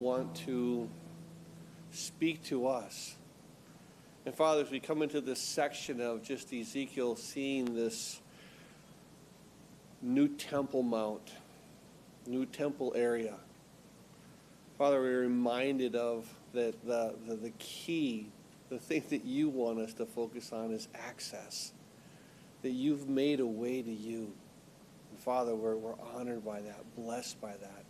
want to speak to us. And Father, as we come into this section of just Ezekiel seeing this new temple mount, new temple area, Father, we're reminded of that the key, the thing that you want us to focus on is access, that you've made a way to you. And Father, we're honored by that, blessed by that.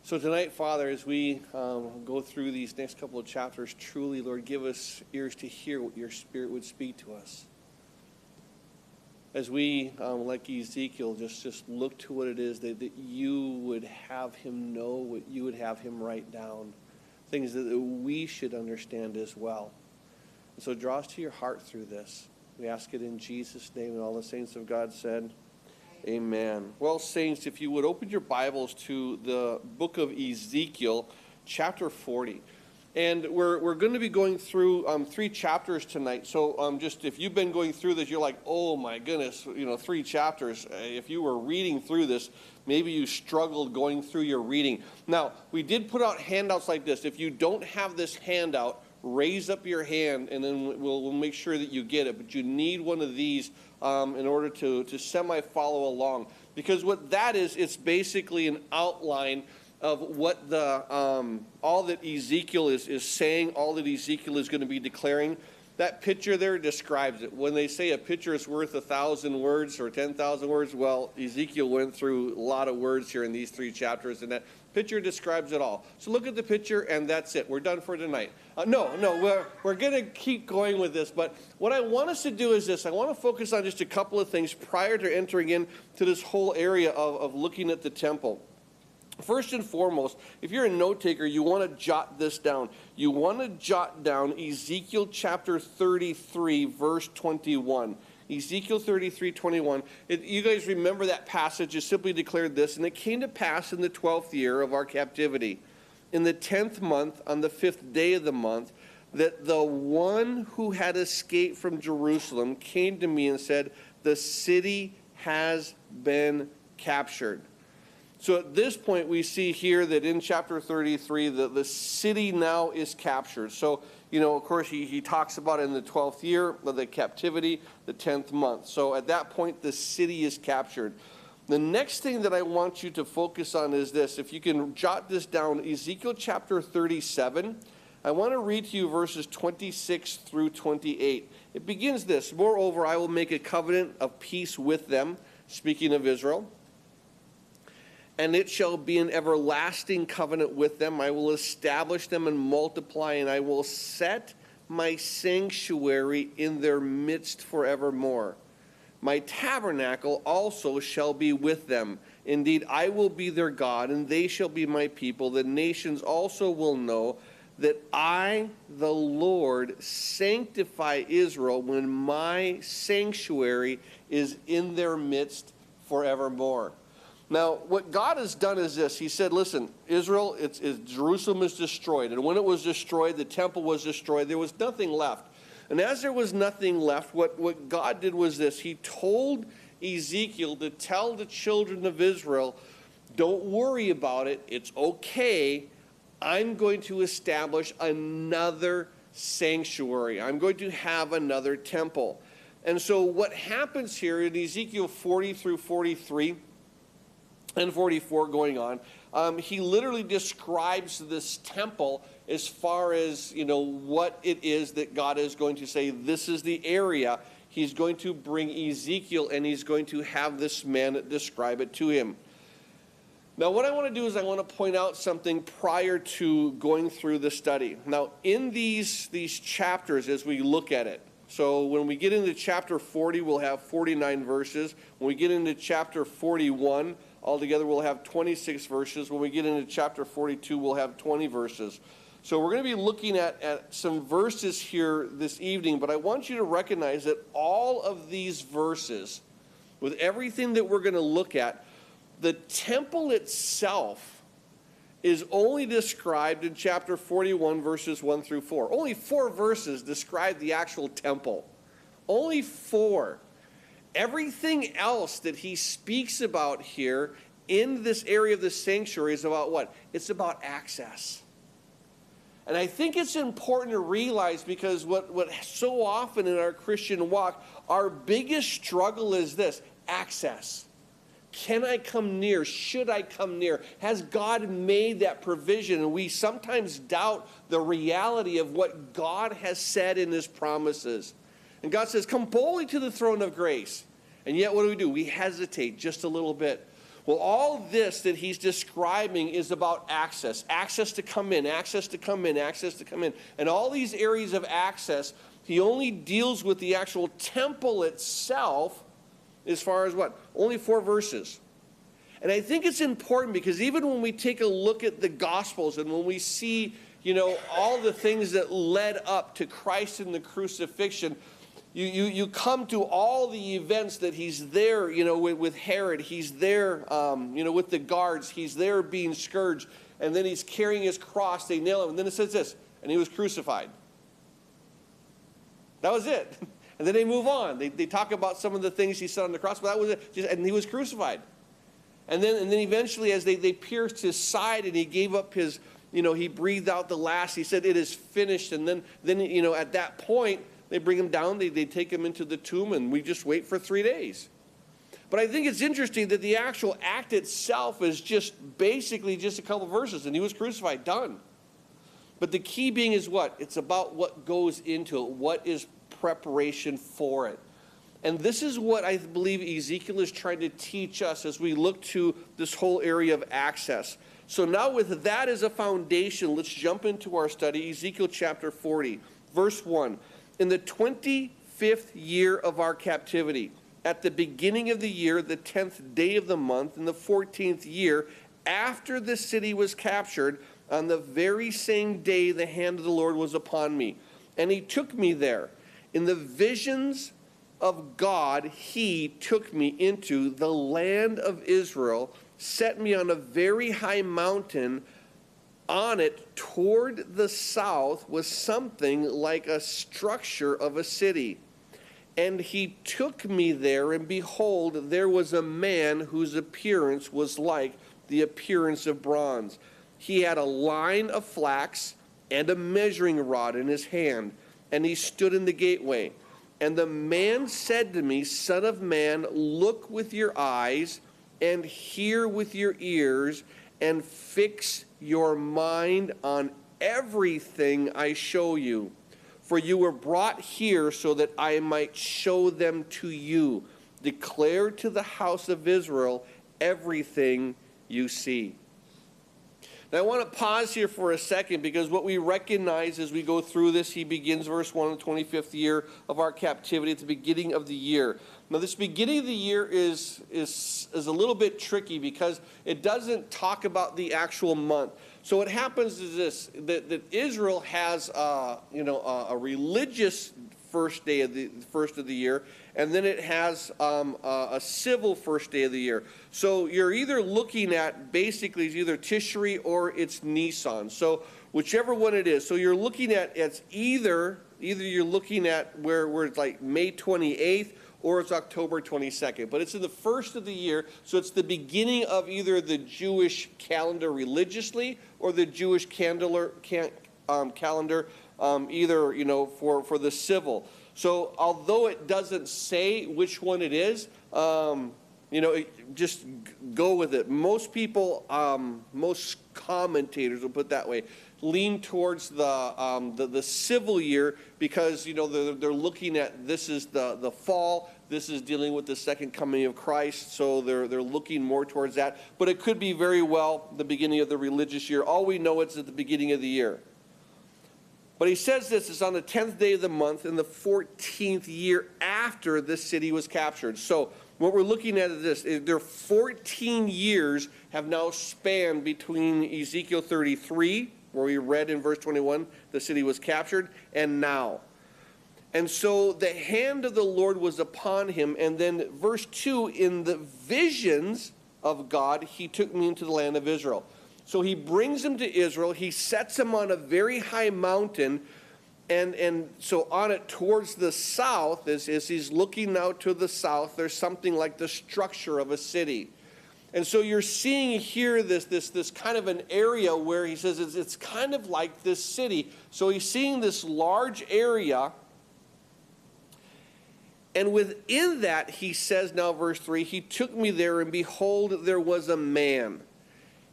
So tonight, Father, as we go through these next couple of chapters, truly, Lord, give us ears to hear what your Spirit would speak to us. As we, like Ezekiel, just look to what it is that you would have him know, what you would have him write down, things that we should understand as well. And so draw us to your heart through this. We ask it in Jesus' name, and all the saints of God said, Amen. Well, saints, if you would open your Bibles to the book of Ezekiel, chapter 40. And we're going to be going through 3 chapters tonight. So just if you've been going through this, you're like, oh my goodness, 3 chapters. If you were reading through this, maybe you struggled going through your reading. Now, we did put out handouts like this. If you don't have this handout, raise up your hand, and then we'll make sure that you get it. But you need one of these in order to semi-follow along. Because what that is, it's basically an outline of what all that Ezekiel is saying, all that Ezekiel is going to be declaring. That picture there describes it. When they say a picture is worth 1,000 words or 10,000 words, well, Ezekiel went through a lot of words here in these 3 chapters, and that picture describes it all. So look at the picture, and that's it. We're done for tonight. No, we're going to keep going with this, but what I want us to do is this. I want to focus on just a couple of things prior to entering into this whole area of looking at the temple. First and foremost, if you're a note taker, you want to jot this down. You want to jot down Ezekiel chapter 33, verse 21. Ezekiel 33, 21. You guys remember that passage? It simply declared this, and it came to pass in the 12th year of our captivity, in the 10th month, on the 5th day of the month, that the one who had escaped from Jerusalem came to me and said, the city has been captured. So at this point, we see here that in chapter 33, the city now is captured. So, of course, he talks about it in the 12th year of the captivity, the 10th month. So at that point, the city is captured. The next thing that I want you to focus on is this. If you can jot this down, Ezekiel chapter 37, I want to read to you verses 26 through 28. It begins this, moreover, I will make a covenant of peace with them, speaking of Israel. And it shall be an everlasting covenant with them. I will establish them and multiply, and I will set my sanctuary in their midst forevermore. My tabernacle also shall be with them. Indeed, I will be their God, and they shall be my people. The nations also will know that I, the Lord, sanctify Israel when my sanctuary is in their midst forevermore. Now, what God has done is this. He said, listen, Israel, Jerusalem is destroyed. And when it was destroyed, the temple was destroyed. There was nothing left. And as there was nothing left, what God did was this. He told Ezekiel to tell the children of Israel, don't worry about it. It's okay. I'm going to establish another sanctuary. I'm going to have another temple. And so what happens here in Ezekiel 40 through 43, and 44 going on, he literally describes this temple as far as, what it is that God is going to say, this is the area. He's going to bring Ezekiel, and he's going to have this man describe it to him. Now, what I want to do is I want to point out something prior to going through the study. Now, in these chapters, as we look at it, so when we get into chapter 40, we'll have 49 verses. When we get into chapter 41, altogether, we'll have 26 verses. When we get into chapter 42, we'll have 20 verses. So we're going to be looking at some verses here this evening, but I want you to recognize that all of these verses, with everything that we're going to look at, the temple itself is only described in chapter 41, verses 1 through 4. Only 4 verses describe the actual temple. Only 4. Everything else that he speaks about here in this area of the sanctuary is about what? It's about access. And I think it's important to realize, because what so often in our Christian walk, our biggest struggle is this: access. Can I come near? Should I come near? Has God made that provision? And we sometimes doubt the reality of what God has said in his promises. And God says, come boldly to the throne of grace. And yet what do? We hesitate just a little bit. Well, all this that he's describing is about access. Access to come in, access to come in, access to come in. And all these areas of access, he only deals with the actual temple itself as far as what? Only 4 verses. And I think it's important, because even when we take a look at the Gospels and when we see, all the things that led up to Christ and the crucifixion, you come to all the events that he's there, with Herod. He's there, with the guards. He's there being scourged. And then he's carrying his cross. They nail him. And then it says this: and he was crucified. That was it. And then they move on. They talk about some of the things he said on the cross, but that was it. And he was crucified. And then eventually, as they pierced his side and he gave up his, he breathed out the last, he said, it is finished. And then at that point, they bring him down, they take him into the tomb, and we just wait for 3 days. But I think it's interesting that the actual act itself is basically just a couple verses, and he was crucified, done. But the key being is what? It's about what goes into it. What is preparation for it? And this is what I believe Ezekiel is trying to teach us as we look to this whole area of access. So now, with that as a foundation, let's jump into our study. Ezekiel chapter 40, verse 1. In the 25th year of our captivity, at the beginning of the year, the 10th day of the month, in the 14th year, after the city was captured, on the very same day the hand of the Lord was upon me. And he took me there. In the visions of God, he took me into the land of Israel, set me on a very high mountain. On it, toward the south, was something like a structure of a city. And he took me there, and behold, there was a man whose appearance was like the appearance of bronze. He had a line of flax and a measuring rod in his hand, and he stood in the gateway. And the man said to me, Son of man, look with your eyes and hear with your ears, and fix your mind on everything I show you. For you were brought here so that I might show them to you. Declare to the house of Israel everything you see. Now I want to pause here for a second, because what we recognize as we go through this, he begins verse 1 of the 25th year of our captivity, at the beginning of the year. Now this beginning of the year is a little bit tricky, because it doesn't talk about the actual month. So what happens is this, that Israel has a religious first of the year, and then it has a civil first day of the year. So you're either looking at, basically, it's either Tishri or it's Nisan. So whichever one it is. So you're looking at, it's either you're looking at where it's like May 28th or it's October 22nd. But it's in the first of the year, so it's the beginning of either the Jewish calendar religiously or the Jewish calendar either, for the civil. So although it doesn't say which one it is, just go with it. Most people, most commentators, will put it that way, lean towards the civil year, because they're looking at, this is the fall, this is dealing with the second coming of Christ, so they're looking more towards that. But it could be very well the beginning of the religious year. All we know is at the beginning of the year. But he says this is on the 10th day of the month in the 14th year after the city was captured. So what we're looking at is this. There 14 years have now spanned between Ezekiel 33, where we read in verse 21, the city was captured, and now. And so the hand of the Lord was upon him. And then verse 2, in the visions of God, he took me into the land of Israel. So he brings him to Israel. He sets him on a very high mountain. And so on it towards the south, as he's looking out to the south, there's something like the structure of a city. And so you're seeing here this kind of an area where he says it's kind of like this city. So he's seeing this large area. And within that, he says now, verse 3, he took me there, and behold, there was a man.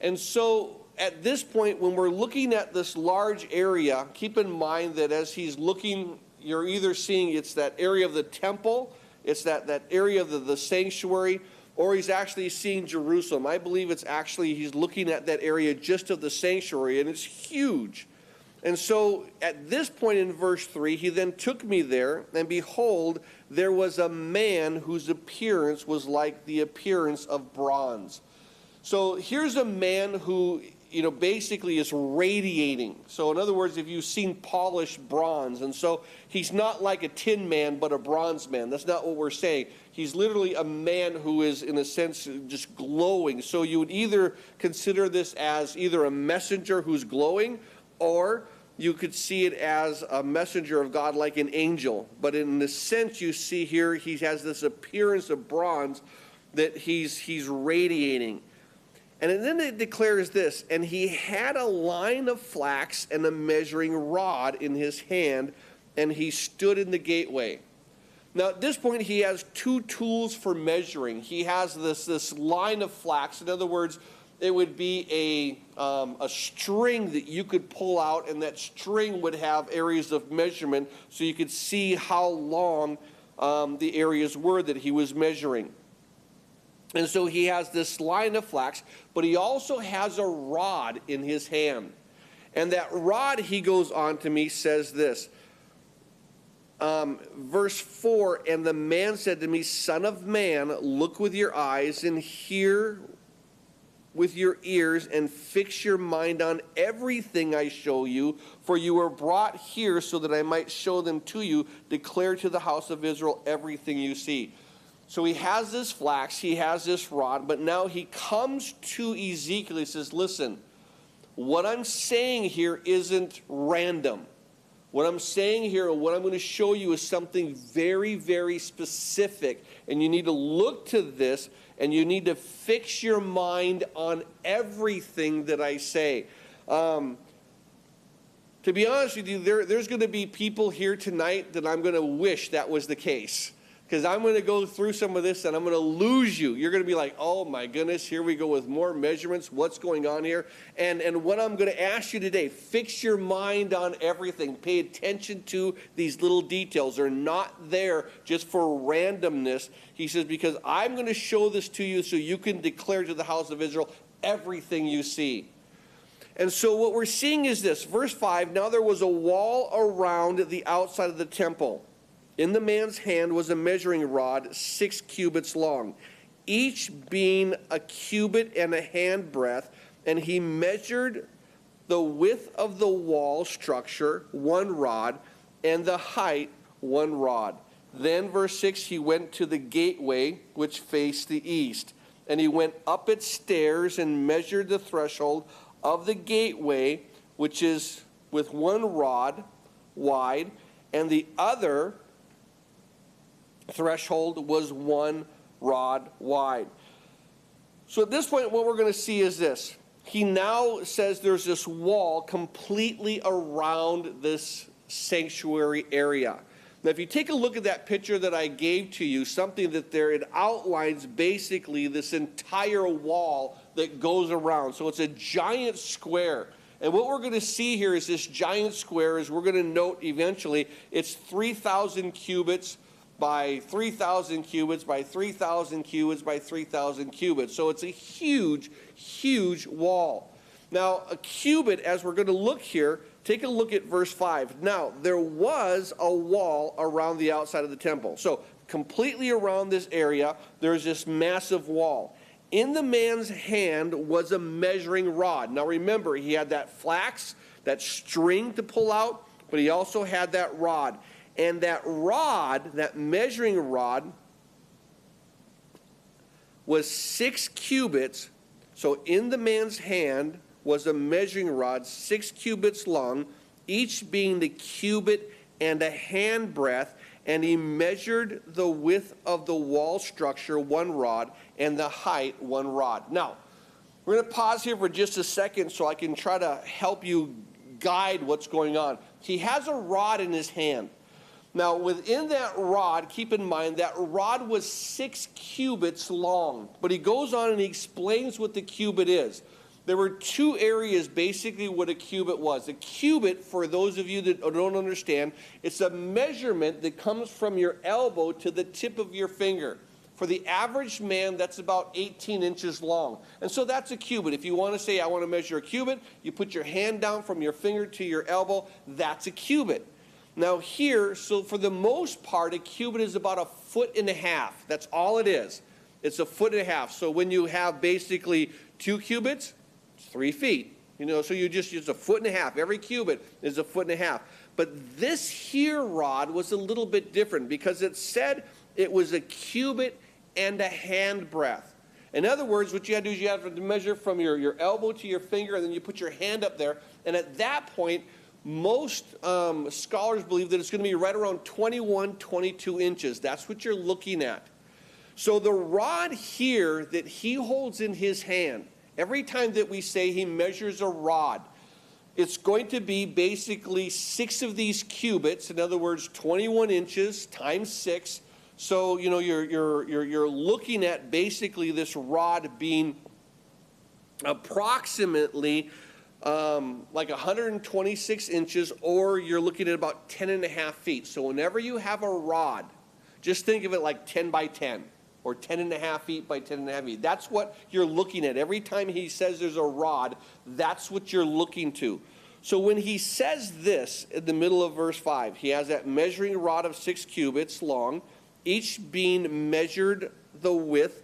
And so at this point, when we're looking at this large area, keep in mind that as he's looking, you're either seeing it's that area of the temple, it's that area of the sanctuary, or he's actually seeing Jerusalem. I believe it's actually, he's looking at that area just of the sanctuary, and it's huge. And so at this point in verse 3, he then took me there, and behold, there was a man whose appearance was like the appearance of bronze. So here's a man who, basically is radiating. So in other words, if you've seen polished bronze, and so he's not like a tin man, but a bronze man. That's not what we're saying. He's literally a man who is, in a sense, just glowing. So you would either consider this as either a messenger who's glowing, or you could see it as a messenger of God like an angel. But in the sense you see here, he has this appearance of bronze that he's radiating. And then it declares this, and he had a line of flax and a measuring rod in his hand, and he stood in the gateway. Now at this point he has two tools for measuring. He has this line of flax. In other words, it would be a string that you could pull out, and that string would have areas of measurement so you could see how long the areas were that he was measuring. And so he has this line of flax, but he also has a rod in his hand. And that rod, he goes on to me, says this. Verse 4, and the man said to me, Son of man, look with your eyes and hear with your ears and fix your mind on everything I show you, for you were brought here so that I might show them to you. Declare to the house of Israel everything you see. So he has this flax, he has this rod, but now he comes to Ezekiel. He says, listen, what I'm saying here isn't random. What I'm saying here, what I'm going to show you is something very, very specific. And you need to look to this, and you need to fix your mind on everything that I say. To be honest with you, there's going to be people here tonight that I'm going to wish that was the case. Because I'm going to go through some of this and I'm going to lose you. You're going to be like, oh my goodness, here we go with more measurements. What's going on here? And what I'm going to ask you today, fix your mind on everything. Pay attention to these little details. They're not there just for randomness. He says, because I'm going to show this to you so you can declare to the house of Israel everything you see. And so what we're seeing is this. Verse 5, now there was a wall around the outside of the temple. In the man's hand was a measuring rod, 6 cubits long, each being a cubit and a handbreadth, and he measured the width of the wall structure, 1 rod, and the height, 1 rod. Then, verse 6, he went to the gateway which faced the east, and he went up its stairs and measured the threshold of the gateway, which is with 1 rod wide, and the other threshold was 1 rod wide. So at this point, what we're going to see is this. He now says there's this wall completely around this sanctuary area. Now, if you take a look at that picture that I gave to you, something that there, it outlines basically this entire wall that goes around. So it's a giant square. And what we're going to see here is this giant square, as we're going to note eventually, it's 3,000 cubits by 3,000 cubits, by 3,000 cubits, by 3,000 cubits. So it's a huge, huge wall. Now, a cubit, as we're going to look here, take a look at verse 5. Now, there was a wall around the outside of the temple. So, completely around this area, there's this massive wall. In the man's hand was a measuring rod. Now, remember, he had that flax, that string to pull out, but he also had that rod. And that rod, that measuring rod, was 6 cubits. So in the man's hand was a measuring rod, 6 cubits long, each being the cubit and a handbreadth, and he measured the width of the wall structure 1 rod, and the height 1 rod. Now, we're going to pause here for just a second so I can try to help you guide what's going on. He has a rod in his hand. Now, within that rod, keep in mind, that rod was 6 cubits long. But he goes on and he explains what the cubit is. There were 2 areas, basically, what a cubit was. A cubit, for those of you that don't understand, it's a measurement that comes from your elbow to the tip of your finger. For the average man, that's about 18 inches long. And so that's a cubit. If you want to say, I want to measure a cubit, you put your hand down from your finger to your elbow, that's a cubit. Now here, so for the most part, a cubit is about 1.5 feet. That's all it is. It's 1.5 feet. So when you have basically 2 cubits, it's 3 feet. So you just use 1.5 feet. Every cubit is 1.5 feet. But this here rod was a little bit different because it said it was a cubit and a handbreadth. In other words, what you have to do is you have to measure from your elbow to your finger, and then you put your hand up there. And at that point, most scholars believe that it's going to be right around 21, 22 inches. That's what you're looking at. So the rod here that he holds in his hand, every time that we say he measures a rod, it's going to be basically 6 of these cubits. In other words, 21 inches times 6. So you're looking at basically this rod being approximately like 126 inches, or you're looking at about 10.5 feet. So whenever you have a rod, just think of it like 10 by 10 or 10.5 feet by 10.5 feet. That's what you're looking at. Every time he says there's a rod, that's what you're looking to. So when he says this in the middle of verse 5, he has that measuring rod of 6 cubits long, each being measured the width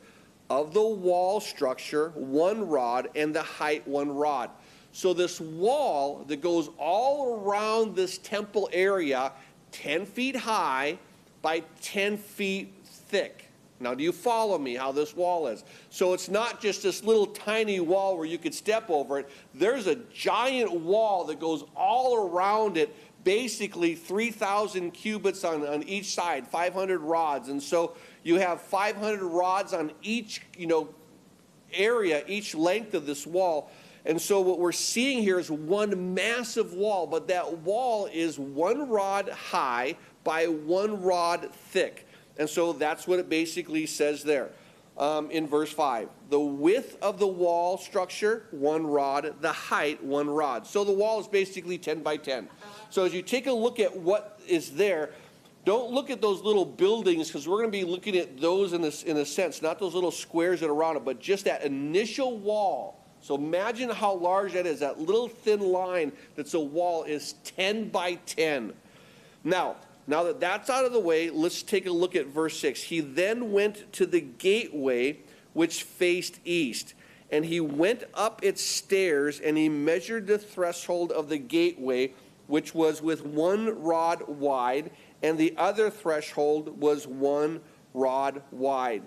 of the wall structure 1 rod, and the height 1 rod. So this wall that goes all around this temple area, 10 feet high by 10 feet thick. Now, do you follow me how this wall is? So it's not just this little tiny wall where you could step over it. There's a giant wall that goes all around it, basically 3,000 cubits on each side, 500 rods. And so you have 500 rods on each, area, each length of this wall. And so what we're seeing here is one massive wall, but that wall is 1 rod high by 1 rod thick. And so that's what it basically says there in verse 5. The width of the wall structure, 1 rod, the height, 1 rod. So the wall is basically 10 by 10. So as you take a look at what is there, don't look at those little buildings, because we're going to be looking at those in a sense, not those little squares that are around it, but just that initial wall. So imagine how large that is. That little thin line that's a wall is 10 by 10. Now that that's out of the way, let's take a look at verse 6. He then went to the gateway which faced east, and he went up its stairs, and he measured the threshold of the gateway, which was with 1 rod wide, and the other threshold was 1 rod wide.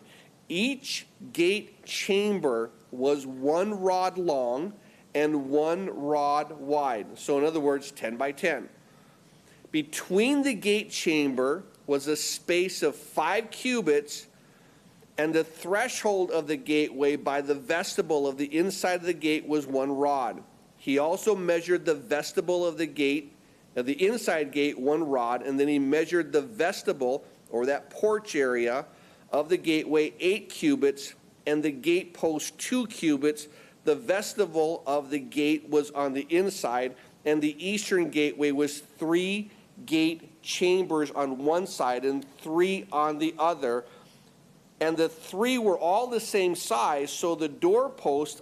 Each gate chamber was 1 rod long and 1 rod wide. So in other words, 10 by 10. Between the gate chamber was a space of 5 cubits, and the threshold of the gateway by the vestibule of the inside of the gate was 1 rod. He also measured the vestibule of the gate, of the inside gate, 1 rod, and then he measured the vestibule, or that porch area, of the gateway 8 cubits, and the gate post 2 cubits. The vestibule of the gate was on the inside, and the eastern gateway was 3 gate chambers on one side and 3 on the other. And the 3 were all the same size, so the doorposts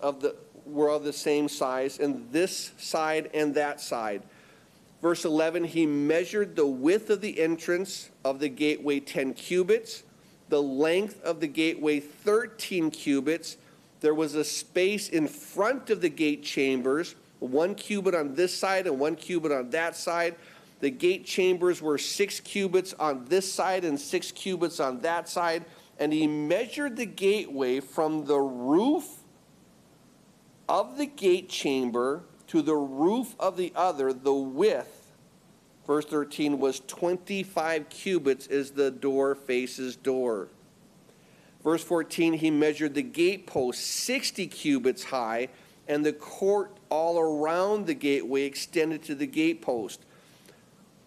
were of the same size, and this side and that side. Verse 11, he measured the width of the entrance of the gateway 10 cubits, the length of the gateway 13 cubits. There was a space in front of the gate chambers, 1 cubit on this side and 1 cubit on that side. The gate chambers were 6 cubits on this side and 6 cubits on that side. And he measured the gateway from the roof of the gate chamber to the roof of the other. The width Verse 13 was 25 cubits as the door faces door. Verse 14, he measured the gate post 60 cubits high, and the court all around the gateway extended to the gate post.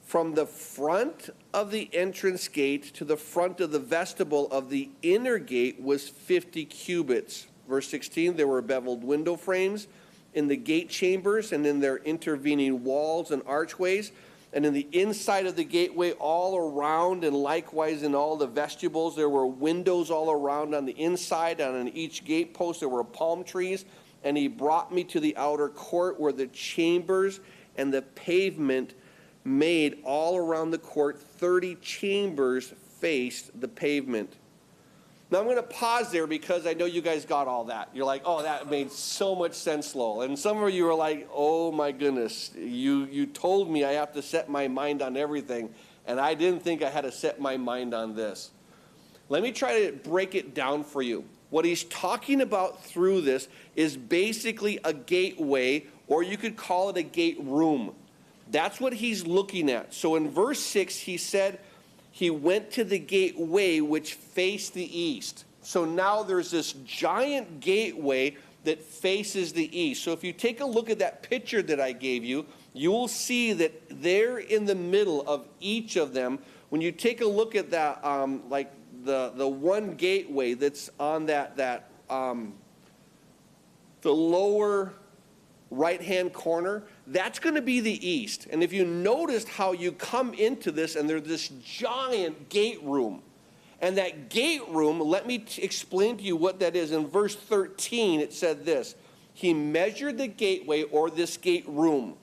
From the front of the entrance gate to the front of the vestibule of the inner gate was 50 cubits. Verse 16, there were beveled window frames in the gate chambers and in their intervening walls and archways, and in the inside of the gateway all around, and likewise in all the vestibules, there were windows all around on the inside, and on each gate post there were palm trees. And he brought me to the outer court where the chambers and the pavement made all around the court. 30 chambers faced the pavement. Now I'm going to pause there because I know you guys got all that. You're like, oh, that made so much sense, Lowell. And some of you are like, oh my goodness, you told me I have to set my mind on everything, and I didn't think I had to set my mind on this. Let me try to break it down for you. What he's talking about through this is basically a gateway, or you could call it a gate room. That's what he's looking at. So in verse 6, he said he went to the gateway which faced the east. So now there's this giant gateway that faces the east. So if you take a look at that picture that I gave you, you will see that there in the middle of each of them, when you take a look at that, like the one gateway that's on the lower right-hand corner, that's going to be the east. And if you noticed how you come into this, and there's this giant gate room. And that gate room, let me explain to you what that is. In verse 13, it said this: he measured the gateway, or this gate room,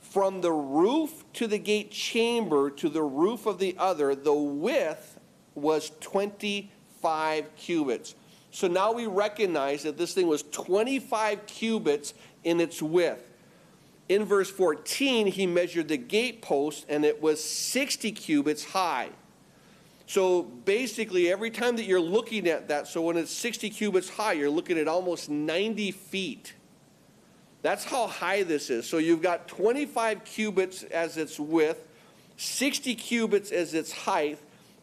from the roof to the gate chamber to the roof of the other. The width was 25 cubits. So now we recognize that this thing was 25 cubits in its width. In verse 14, he measured the gate post, and it was 60 cubits high. So basically, every time that you're looking at that, so when it's 60 cubits high, you're looking at almost 90 feet. That's how high this is. So you've got 25 cubits as its width, 60 cubits as its height,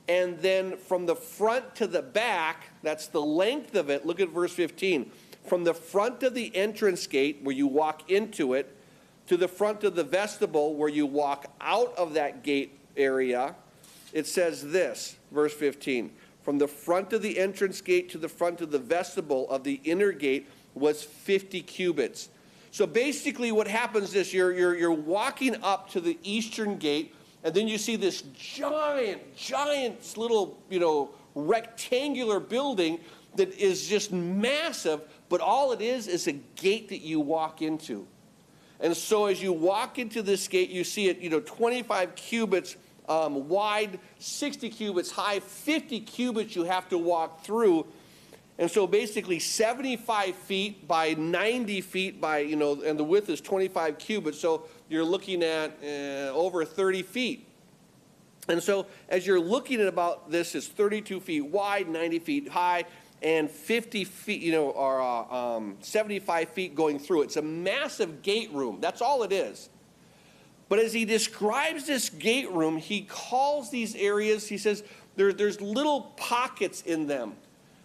and then from the front to the back, that's the length of it. Look at verse 15. From the front of the entrance gate, where you walk into it, to the front of the vestibule, where you walk out of that gate area, it says this, verse 15. From the front of the entrance gate to the front of the vestibule of the inner gate was 50 cubits. So basically what happens is you're walking up to the eastern gate, and then you see this giant little, rectangular building that is just massive, but all it is a gate that you walk into. And so as you walk into this gate, you see it, 25 cubits wide, 60 cubits high, 50 cubits you have to walk through. And so basically 75 feet by 90 feet by, and the width is 25 cubits. So you're looking at over 30 feet. And so as you're looking at about this, it's 32 feet wide, 90 feet high, and 50 feet, or 75 feet going through. It's a massive gate room. That's all it is. But as he describes this gate room, he calls these areas, he says, there's little pockets in them.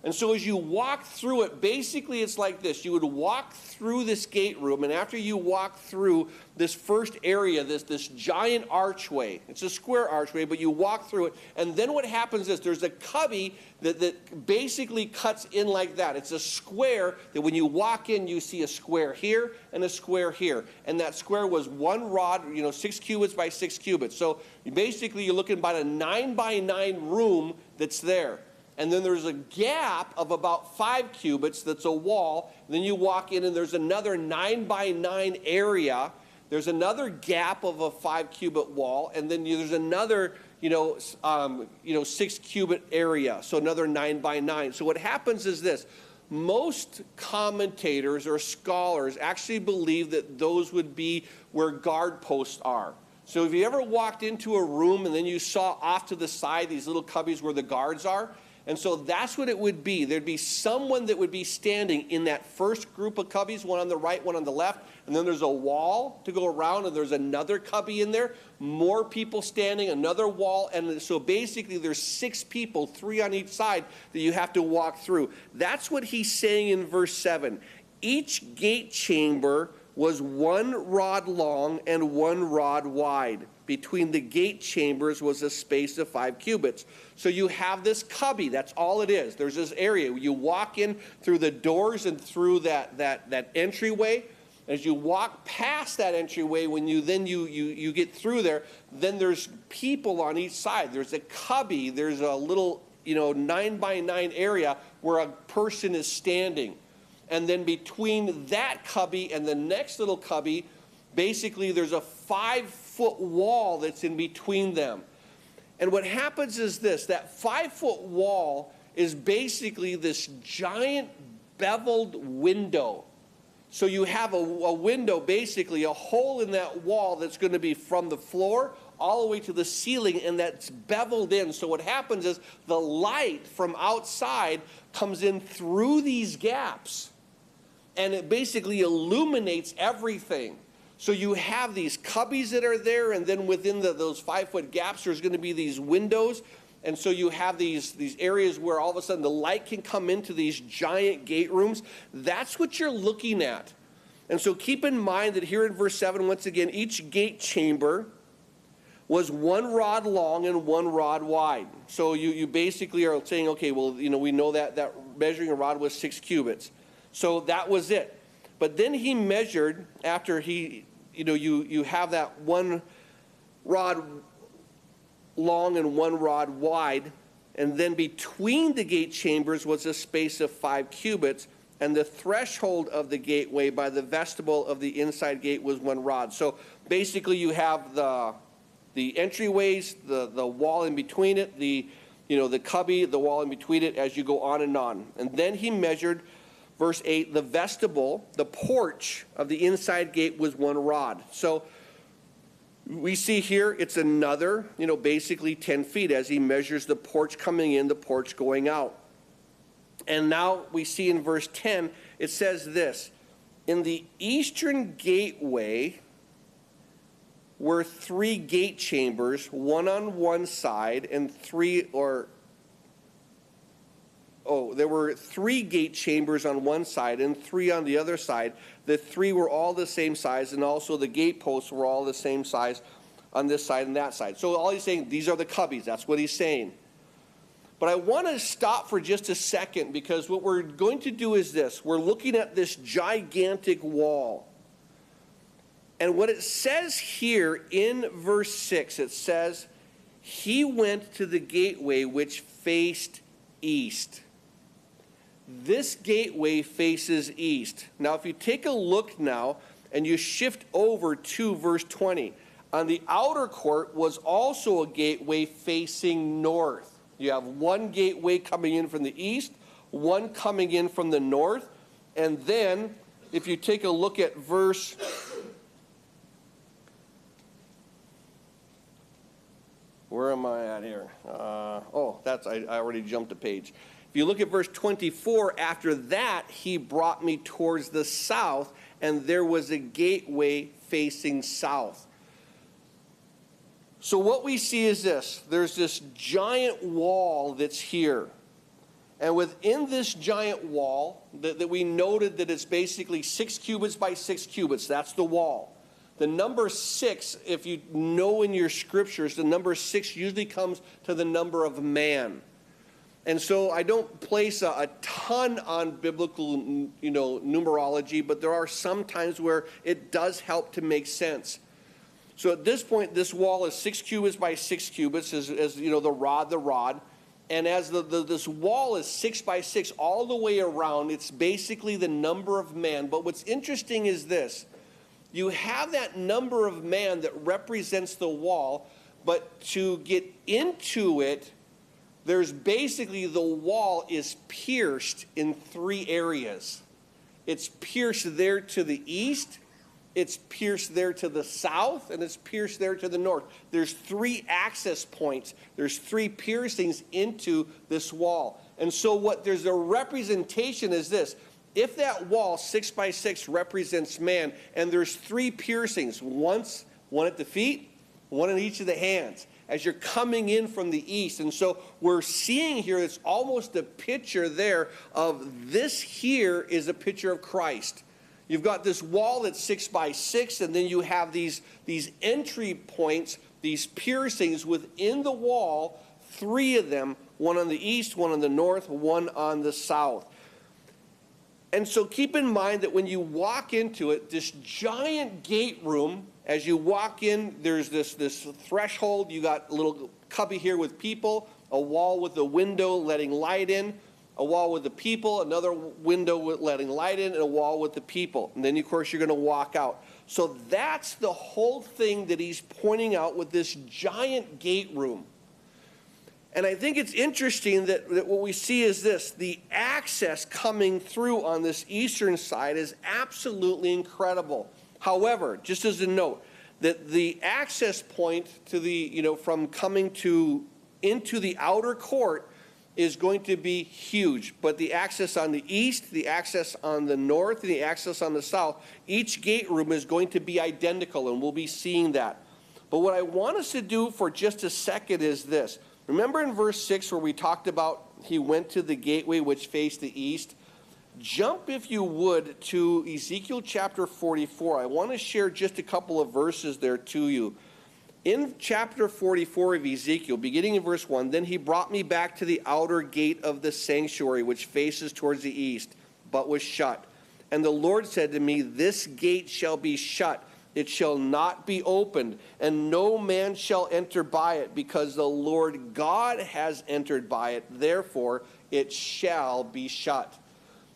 And so as you walk through it, basically it's like this. You would walk through this gate room, and after you walk through this first area, this giant archway, it's a square archway, but you walk through it, and then what happens is there's a cubby that basically cuts in like that. It's a square that when you walk in, you see a square here and a square here. And that square was one rod, 6 cubits by 6 cubits. So basically you're looking about a 9 by 9 room that's there. And then there's a gap of about 5 cubits that's a wall. And then you walk in, and there's another 9 by 9 area. There's another gap of a 5 cubit wall. And then there's another, 6 cubit area. So another 9 by 9. So what happens is this. Most commentators or scholars actually believe that those would be where guard posts are. So if you ever walked into a room and then you saw off to the side these little cubbies where the guards are, And so that's what it would be. There'd be someone that would be standing in that first group of cubbies, one on the right, one on the left, and then there's a wall to go around, and there's another cubby in there, more people standing, another wall, and so basically there's 6 people, 3 on each side, that you have to walk through. That's what he's saying in verse 7. Each gate chamber was 1 rod long and 1 rod wide. Between the gate chambers was a space of 5 cubits. So you have this cubby, that's all it is. There's this area. You walk in through the doors and through that entryway. As you walk past that entryway, when you get through there, then there's people on each side. There's a cubby, there's a little 9x9 area where a person is standing. And then between that cubby and the next little cubby, basically there's a 5-foot wall that's in between them. And what happens is this, that 5-foot wall is basically this giant beveled window. So you have a window, basically a hole in that wall that's going to be from the floor all the way to the ceiling, and that's beveled in. So what happens is the light from outside comes in through these gaps, and it basically illuminates everything. So you have these cubbies that are there, and then within those 5-foot gaps, there's going to be these windows. And so you have these areas where all of a sudden the light can come into these giant gate rooms. That's what you're looking at. And so keep in mind that here in verse 7, once again, each gate chamber was 1 rod long and 1 rod wide. So you basically are saying, okay, well, we know that measuring a rod was 6 cubits. So that was it. But then he measured, after you have that 1 rod long and 1 rod wide, and then between the gate chambers was a space of 5 cubits, and the threshold of the gateway by the vestibule of the inside gate was 1 rod. So basically you have the entryways, the wall in between it, the cubby, the wall in between it, as you go on. And then he measured, verse 8, the vestibule, the porch of the inside gate was 1 rod. So we see here it's another, basically 10 feet as he measures the porch coming in, the porch going out. And now we see in verse 10, it says this, in the eastern gateway were 3 gate chambers, 1 on one side and 3, there were 3 gate chambers on one side and 3 on the other side. The 3 were all the same size, and also the gate posts were all the same size on this side and that side. So all he's saying, these are the cubbies. That's what he's saying. But I want to stop for just a second, because what we're going to do is this. We're looking at this gigantic wall. And what it says here in verse 6, it says, he went to the gateway which faced east. This gateway faces east. Now, if you take a look now and you shift over to verse 20, on the outer court was also a gateway facing north. You have 1 gateway coming in from the east, 1 coming in from the north, and then if you take a look at verse where am I at here? I already jumped a page. If you look at verse 24, after that, he brought me towards the south, and there was a gateway facing south. So what we see is this. There's this giant wall that's here. And within this giant wall, that we noted that it's basically 6 cubits by 6 cubits. That's the wall. The number 6, if you know in your scriptures, the number 6 usually comes to the number of man. And so I don't place a ton on biblical, numerology, but there are some times where it does help to make sense. So at this point, this wall is 6 cubits by 6 cubits, as the rod. And as this wall is 6 by 6 all the way around, it's basically the number of man. But what's interesting is this. You have that number of man that represents the wall, but to get into it, there's basically the wall is pierced in 3 areas. It's pierced there to the east, it's pierced there to the south, and it's pierced there to the north. There's 3 access points. There's 3 piercings into this wall. And so there's a representation is this. If that wall, 6 by 6, represents man, and there's 3 piercings, one at the feet, one in each of the hands, as you're coming in from the east. And so we're seeing here, it's almost a picture there of this here is a picture of Christ. You've got this wall that's 6 by 6, and then you have these entry points, these piercings within the wall, 3 of them, one on the east, one on the north, one on the south. And so keep in mind that when you walk into it, this giant gate room, as you walk in, there's this threshold. You got a little cubby here with people, a wall with a window letting light in, a wall with the people, another window with letting light in, and a wall with the people. And then, of course, you're going to walk out. So that's the whole thing that he's pointing out with this giant gate room. And I think it's interesting that what we see is this. The access coming through on this eastern side is absolutely incredible. However, just as a note, that the access point to the, from coming into the outer court is going to be huge. But the access on the east, the access on the north, and the access on the south, each gate room is going to be identical, and we'll be seeing that. But what I want us to do for just a second is this. Remember in verse 6 where we talked about he went to the gateway which faced the east? Jump, if you would, to Ezekiel chapter 44. I want to share just a couple of verses there to you. In chapter 44 of Ezekiel, beginning in verse 1, then he brought me back to the outer gate of the sanctuary, which faces towards the east, but was shut. And the Lord said to me, this gate shall be shut. It shall not be opened, and no man shall enter by it, because the Lord God has entered by it. Therefore, it shall be shut.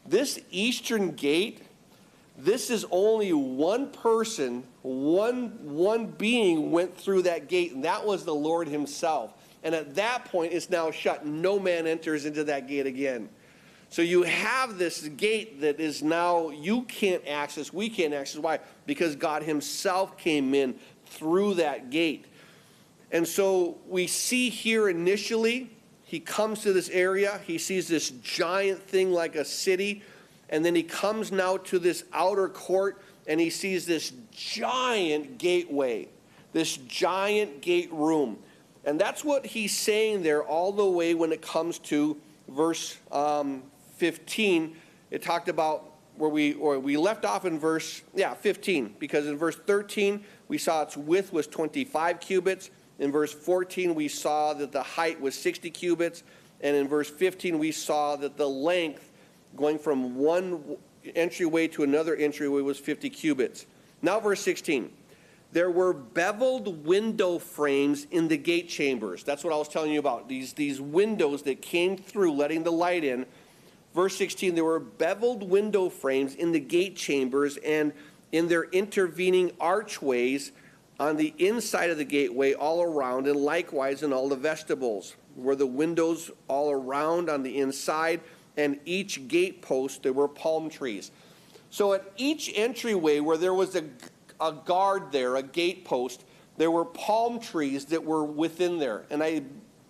This eastern gate, this is only one person, one being went through that gate, and that was the Lord himself. And at that point, it's now shut. No man enters into that gate again. So you have this gate that is now, you can't access, we can't access. Why? Because God himself came in through that gate. And so we see here initially, he comes to this area, he sees this giant thing like a city, and then he comes now to this outer court, and he sees this giant gateway, this giant gate room. And that's what he's saying there all the way when it comes to verse 15. It talked about where we left off in verse 15, because in verse 13 we saw its width was 25 cubits. In verse 14 we saw that the height was 60 cubits, and in verse 15 we saw that the length going from one entryway to another entryway was 50 cubits. Now verse 16. There were beveled window frames in the gate chambers. That's what I was telling you about. These windows that came through letting the light in. Verse 16, there were beveled window frames in the gate chambers and in their intervening archways on the inside of the gateway all around, and likewise in all the vestibules were the windows all around on the inside, and each gate post there were palm trees. So at each entryway where there was a guard there, a gate post, there were palm trees that were within there. And I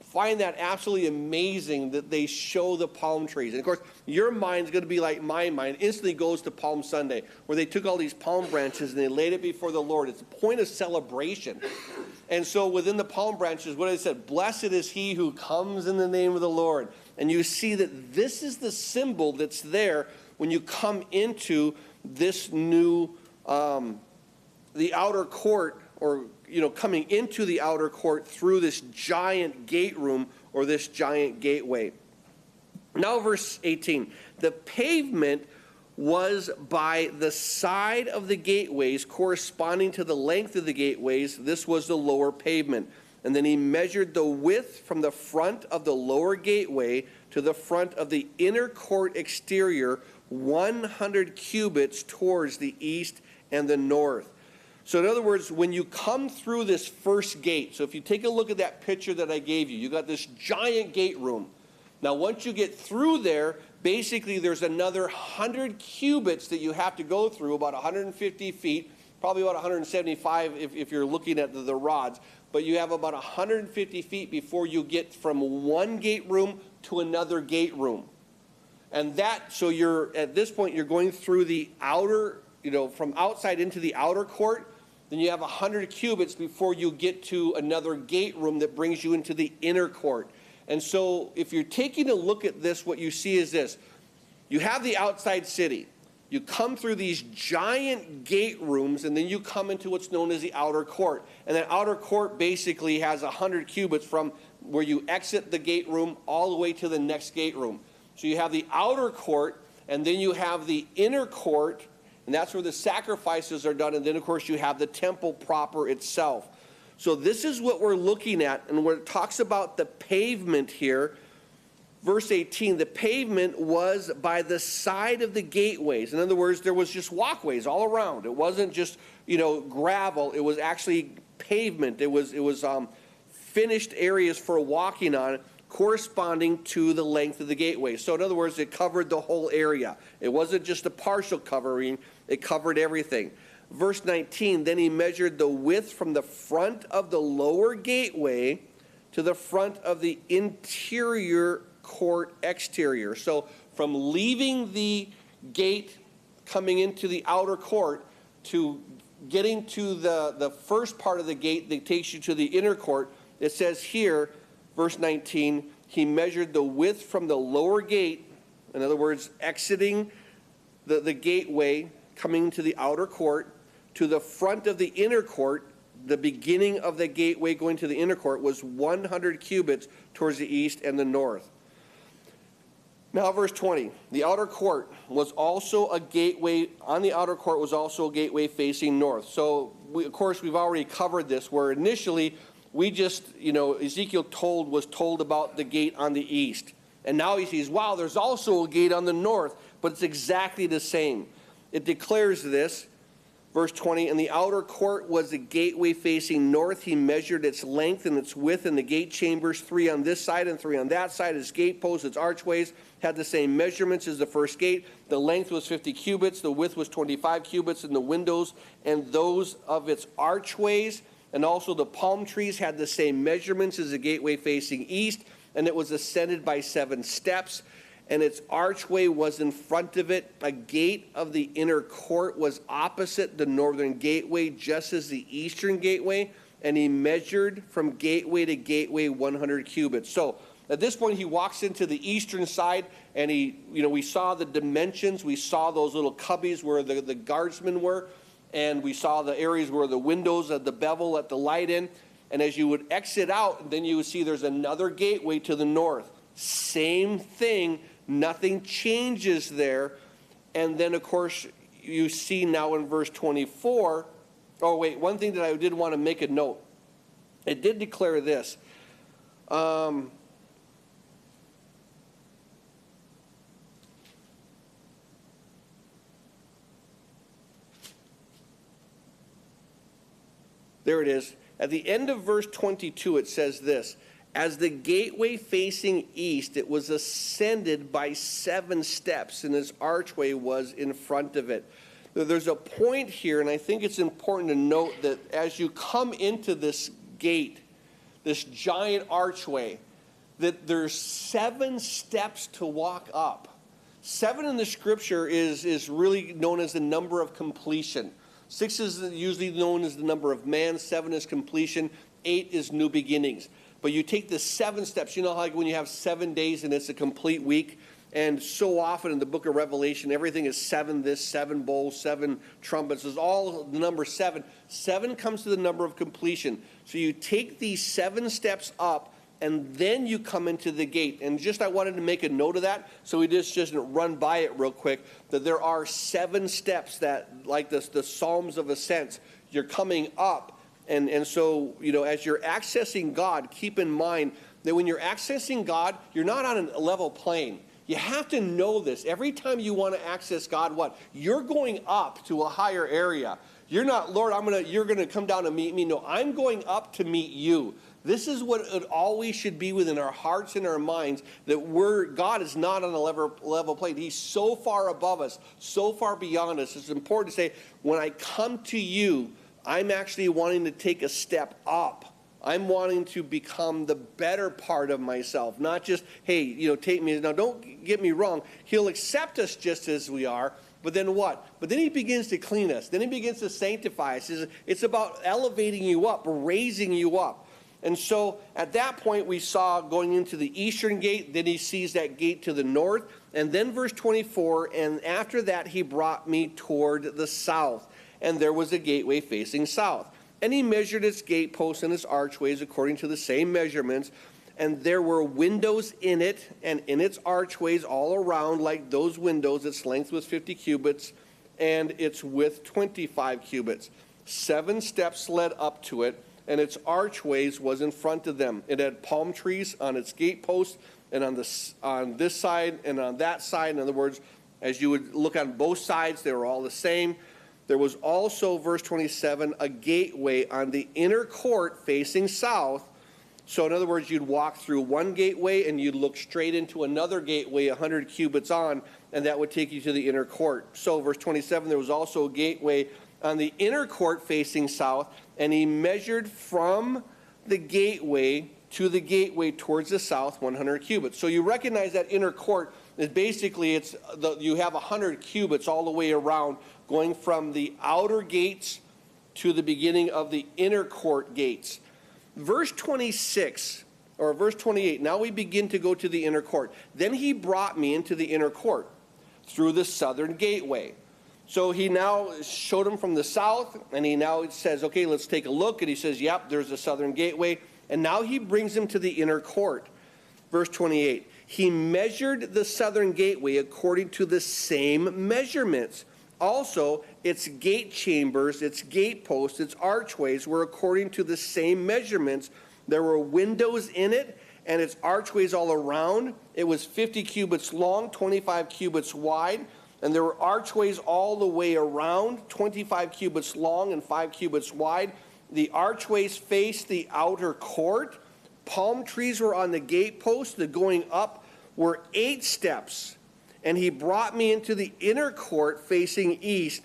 find that absolutely amazing that they show the palm trees. And of course, your mind's going to be like my mind, instantly goes to Palm Sunday, where they took all these palm branches and they laid it before the Lord. It's a point of celebration. And so within the palm branches, what I said, blessed is he who comes in the name of the Lord. And you see that this is the symbol that's there when you come into this new, the outer court, or coming into the outer court through this giant gate room or this giant gateway. Now verse 18. The pavement was by the side of the gateways corresponding to the length of the gateways. This was the lower pavement. And then he measured the width from the front of the lower gateway to the front of the inner court exterior, 100 cubits towards the east and the north. So in other words, when you come through this first gate, so if you take a look at that picture that I gave you, you got this giant gate room. Now once you get through there, basically there's another 100 cubits that you have to go through, about 150 feet, probably about 175 if you're looking at the rods, but you have about 150 feet before you get from one gate room to another gate room. And so at this point, you're going through the outer, from outside into the outer court. Then you have 100 cubits before you get to another gate room that brings you into the inner court. And so if you're taking a look at this, what you see is this. You have the outside city. You come through these giant gate rooms, and then you come into what's known as the outer court. And that outer court basically has 100 cubits from where you exit the gate room all the way to the next gate room. So you have the outer court, and then you have the inner court, and that's where the sacrifices are done. And then, of course, you have the temple proper itself. So this is what we're looking at, and when it talks about the pavement here, verse 18, the pavement was by the side of the gateways. In other words, there was just walkways all around. It wasn't just, gravel. It was actually pavement. It was finished areas for walking on, corresponding to the length of the gateway. So in other words, it covered the whole area. It wasn't just a partial covering. It covered everything. Verse 19, then he measured the width from the front of the lower gateway to the front of the interior court exterior. So from leaving the gate, coming into the outer court, to getting to the first part of the gate that takes you to the inner court, it says here, verse 19, he measured the width from the lower gate, in other words, exiting the gateway, coming to the outer court, to the front of the inner court. The beginning of the gateway going to the inner court was 100 cubits towards the east and the north. Now, verse 20, the outer court was also a gateway, on the outer court was also a gateway facing north. So, of course, we've already covered this, where initially we just, Ezekiel was told about the gate on the east. And now he sees, wow, there's also a gate on the north, but it's exactly the same. It declares this, verse 20, and the outer court was a gateway facing north. He measured its length and its width in the gate chambers, 3 on this side and 3 on that side. Its gate posts, its archways had the same measurements as the first gate. The length was 50 cubits, the width was 25 cubits, and the windows and those of its archways and also the palm trees had the same measurements as the gateway facing east, and it was ascended by 7 steps. And its archway was in front of it. A gate of the inner court was opposite the northern gateway, just as the eastern gateway. And he measured from gateway to gateway 100 cubits. So at this point, he walks into the eastern side, and we saw the dimensions. We saw those little cubbies where the guardsmen were, and we saw the areas where the windows of the bevel let the light in. And as you would exit out, then you would see there's another gateway to the north. Same thing. Nothing changes there. And then, of course, you see now in verse 24. Oh, wait, one thing that I did want to make a note. It did declare this. There it is. At the end of verse 22, it says this. As the gateway facing east, it was ascended by 7 steps, and its archway was in front of it. There's a point here, and I think it's important to note that as you come into this gate, this giant archway, that there's 7 steps to walk up. 7 in the scripture is really known as the number of completion. 6 is usually known as the number of man. 7 is completion. 8 is new beginnings. But you take the 7 steps. You know how like when you have 7 days and it's a complete week? And so often in the book of Revelation, everything is 7 this, 7 bowls, 7 trumpets. It's all the number 7. 7 comes to the number of completion. So you take these 7 steps up, and then you come into the gate. And just I wanted to make a note of that, so we just run by it real quick, that there are 7 steps that, like the Psalms of Ascents, you're coming up. And so, as you're accessing God, keep in mind that when you're accessing God, you're not on a level plane. You have to know this. Every time you want to access God, what? You're going up to a higher area. You're not, Lord, you're going to come down and meet me. No, I'm going up to meet you. This is what it always should be within our hearts and our minds, that God is not on a level plane. He's so far above us, so far beyond us. It's important to say, when I come to you, I'm actually wanting to take a step up. I'm wanting to become the better part of myself, not just, hey, take me. Now, don't get me wrong. He'll accept us just as we are, but then what? But then he begins to clean us. Then he begins to sanctify us. It's about elevating you up, raising you up. And so at that point, we saw going into the eastern gate. Then he sees that gate to the north. And then verse 24, and after that, he brought me toward the south. And there was a gateway facing south. And he measured its gateposts and its archways according to the same measurements. And there were windows in it, and in its archways all around, like those windows. Its length was 50 cubits, and its width 25 cubits. 7 steps led up to it, and its archways was in front of them. It had palm trees on its gateposts, and on this side and on that side. In other words, as you would look on both sides, they were all the same. There was also, verse 27, a gateway on the inner court facing south. So in other words, you'd walk through one gateway and you'd look straight into another gateway 100 cubits on, and that would take you to the inner court. So verse 27, there was also a gateway on the inner court facing south, and he measured from the gateway to the gateway towards the south 100 cubits. So you recognize that inner court is basically, you have 100 cubits all the way around, going from the outer gates to the beginning of the inner court gates. Verse 26, or verse 28, now we begin to go to the inner court. Then he brought me into the inner court through the southern gateway. So he now showed him from the south, and he now says, okay, let's take a look. And he says, yep, there's the southern gateway. And now he brings him to the inner court. Verse 28, he measured the southern gateway according to the same measurements. Also, its gate chambers, its gate posts, its archways were according to the same measurements. There were windows in it, and its archways all around. It was 50 cubits long, 25 cubits wide. And there were archways all the way around, 25 cubits long and 5 cubits wide. The archways faced the outer court. Palm trees were on the gate posts. The going up were 8 steps. And he brought me into the inner court facing east,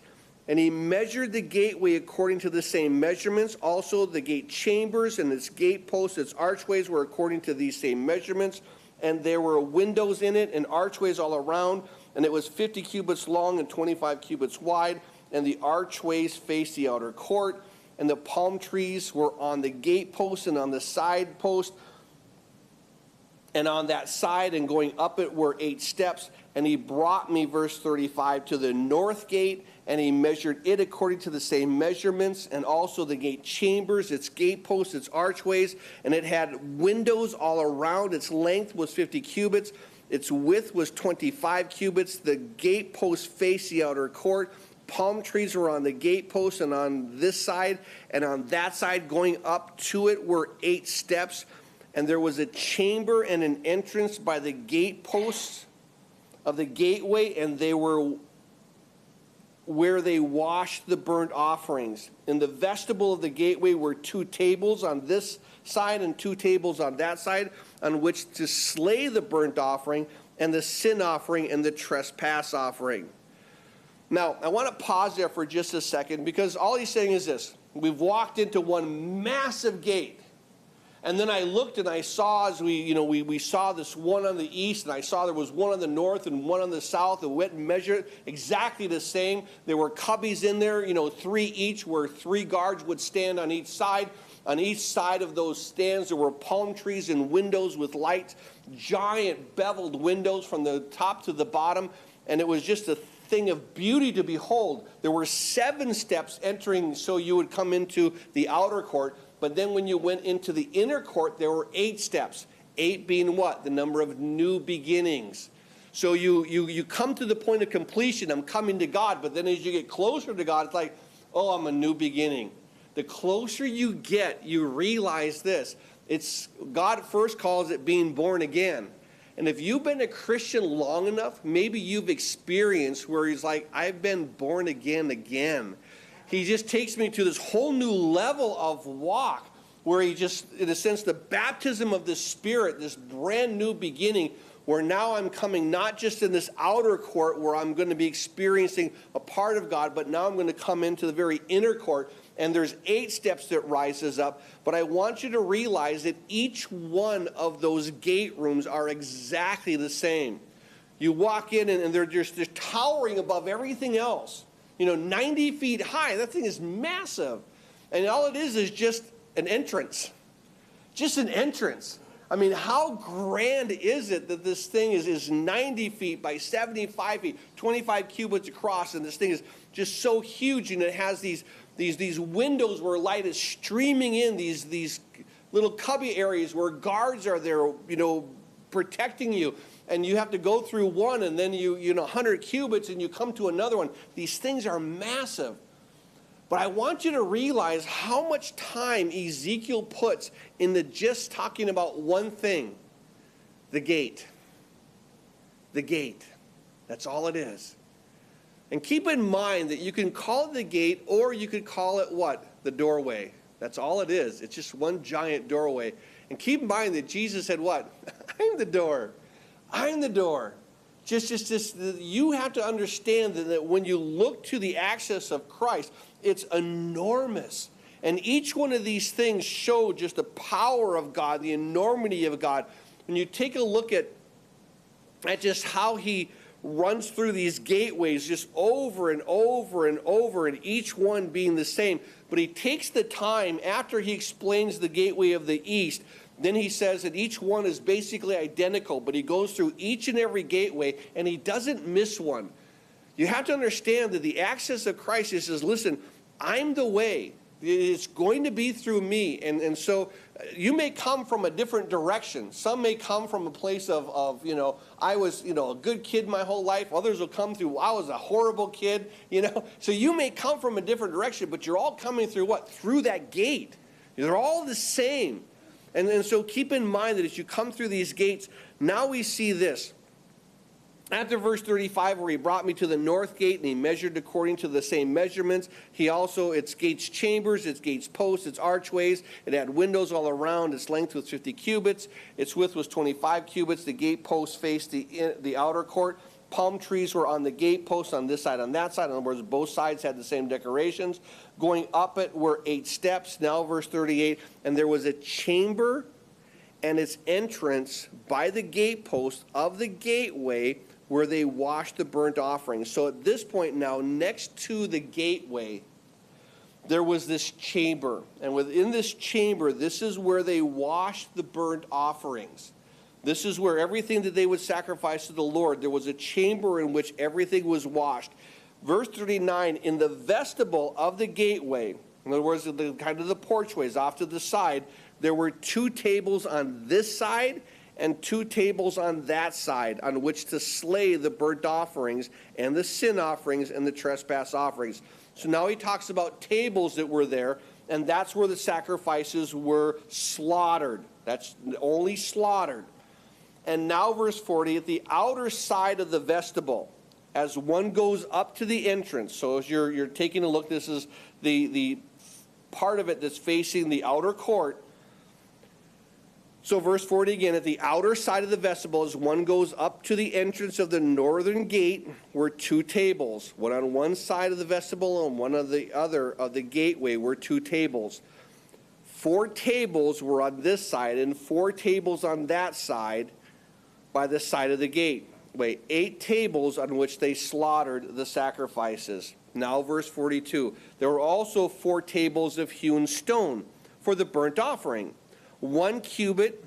and he measured the gateway according to the same measurements. Also, the gate chambers and its gate posts, its archways were according to these same measurements. And there were windows in it and archways all around. And it was 50 cubits long and 25 cubits wide. And the archways faced the outer court. And the palm trees were on the gate posts and on the side post. And on that side and going up it were 8 steps. And he brought me, verse 35, to the north gate, and he measured it according to the same measurements, and also the gate chambers, its gate posts, its archways. And it had windows all around. Its length was 50 cubits. Its width was 25 cubits. The gate posts faced the outer court. Palm trees were on the gate posts and on this side. And on that side, going up to it, were 8 steps. And there was a chamber and an entrance by the gate posts of the gateway, and they were where they washed the burnt offerings. In the vestibule of the gateway were 2 tables on this side and 2 tables on that side, on which to slay the burnt offering and the sin offering and the trespass offering. Now, I want to pause there for just a second, because all he's saying is this. We've walked into one massive gate. And then I looked and I saw, as we saw this one on the east, and I saw there was one on the north and one on the south, and went and measured exactly the same. There were cubbies in there, 3 each, where 3 guards would stand on each side. On each side of those stands, there were palm trees and windows with lights, giant beveled windows from the top to the bottom, and it was just a thing of beauty to behold. There were 7 steps entering, so you would come into the outer court. But then when you went into the inner court, there were 8 steps. 8 being what? The number of new beginnings. So you come to the point of completion. I'm coming to God. But then as you get closer to God, it's like, oh, I'm a new beginning. The closer you get, you realize this. God first calls it being born again. And if you've been a Christian long enough, maybe you've experienced where he's like, I've been born again. he just takes me to this whole new level of walk where he just, in a sense, the baptism of the Spirit, this brand new beginning, where now I'm coming not just in this outer court where I'm going to be experiencing a part of God, but now I'm going to come into the very inner court, and there's 8 steps that rises up. But I want you to realize that each one of those gate rooms are exactly the same. You walk in, and they're towering above everything else. 90 feet high. That thing is massive. And all it is just an entrance. Just an entrance. I mean, how grand is it that this thing is 90 feet by 75 feet, 25 cubits across, and this thing is just so huge, and it has these windows where light is streaming in, these little cubby areas where guards are there, protecting you, and you have to go through one, and then you 100 cubits, and you come to another one. These things are massive. But I want you to realize how much time Ezekiel puts into just talking about one thing, the gate. The gate. That's all it is. And keep in mind that you can call it the gate, or you could call it what? The doorway. That's all it is. It's just one giant doorway. And keep in mind that Jesus said what? I'm the door. I'm the door. Just you have to understand that when you look to the access of Christ, it's enormous. And each one of these things show just the power of God, the enormity of God. When you take a look at just how he runs through these gateways just over and over and over, and each one being the same. But he takes the time after he explains the gateway of the east. Then he says that each one is basically identical, but he goes through each and every gateway, and he doesn't miss one. You have to understand that the access of Christ is, listen, I'm the way. It's going to be through me. And so you may come from a different direction. Some may come from a place of I was, a good kid my whole life. Others will come through, I was a horrible kid, So you may come from a different direction, but you're all coming through what? Through that gate. They're all the same. And so keep in mind that as you come through these gates, now we see this. After verse 35, where he brought me to the north gate, and he measured according to the same measurements. Its gates chambers, its gates posts, its archways. It had windows all around. Its length was 50 cubits. Its width was 25 cubits. The gate posts faced the outer court. Palm trees were on the gate posts on this side, on that side. In other words, both sides had the same decorations. Going up it were 8 steps. Now verse 38, and there was a chamber and its entrance by the gate post of the gateway where they washed the burnt offerings. So at this point now, next to the gateway, there was this chamber. And within this chamber, this is where they washed the burnt offerings. This is where everything that they would sacrifice to the Lord, there was a chamber in which everything was washed. Verse 39, in the vestibule of the gateway, in other words, the kind of the porchways off to the side, there were 2 tables on this side and 2 tables on that side on which to slay the burnt offerings and the sin offerings and the trespass offerings. So now he talks about tables that were there, and that's where the sacrifices were slaughtered. That's only slaughtered. And now verse 40, at the outer side of the vestibule, as one goes up to the entrance. So as you're taking a look, this is the part of it that's facing the outer court. So verse 40 again, at the outer side of the vestibule, as one goes up to the entrance of the northern gate, were 2 tables. One on one side of the vestibule and one on the other of the gateway were 2 tables. 4 tables were on this side and 4 tables on that side by the side of the gate. 8 tables on which they slaughtered the sacrifices. Now verse 42. There were also 4 tables of hewn stone for the burnt offering. 1 cubit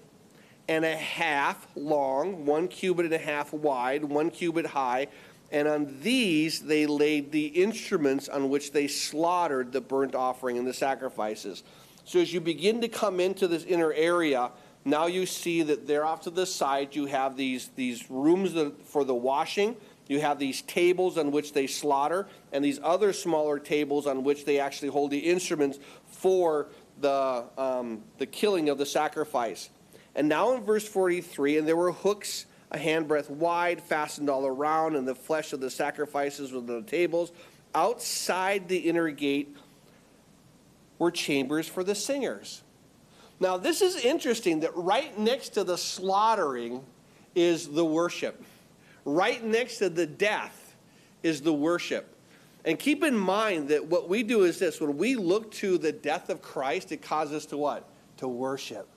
and a half long, 1 cubit and a half wide, 1 cubit high, and on these they laid the instruments on which they slaughtered the burnt offering and the sacrifices. So as you begin to come into this inner area, now you see that there off to the side you have these rooms for the washing. You have these tables on which they slaughter, and these other smaller tables on which they actually hold the instruments for the killing of the sacrifice. And now in verse 43, and there were hooks a handbreadth wide, fastened all around, and the flesh of the sacrifices was on the tables. outside the inner gate were chambers for the singers. Now, this is interesting that right next to the slaughtering is the worship. Right next to the death is the worship. And keep in mind that what we do is this. When we look to the death of Christ, it causes us to what? To worship.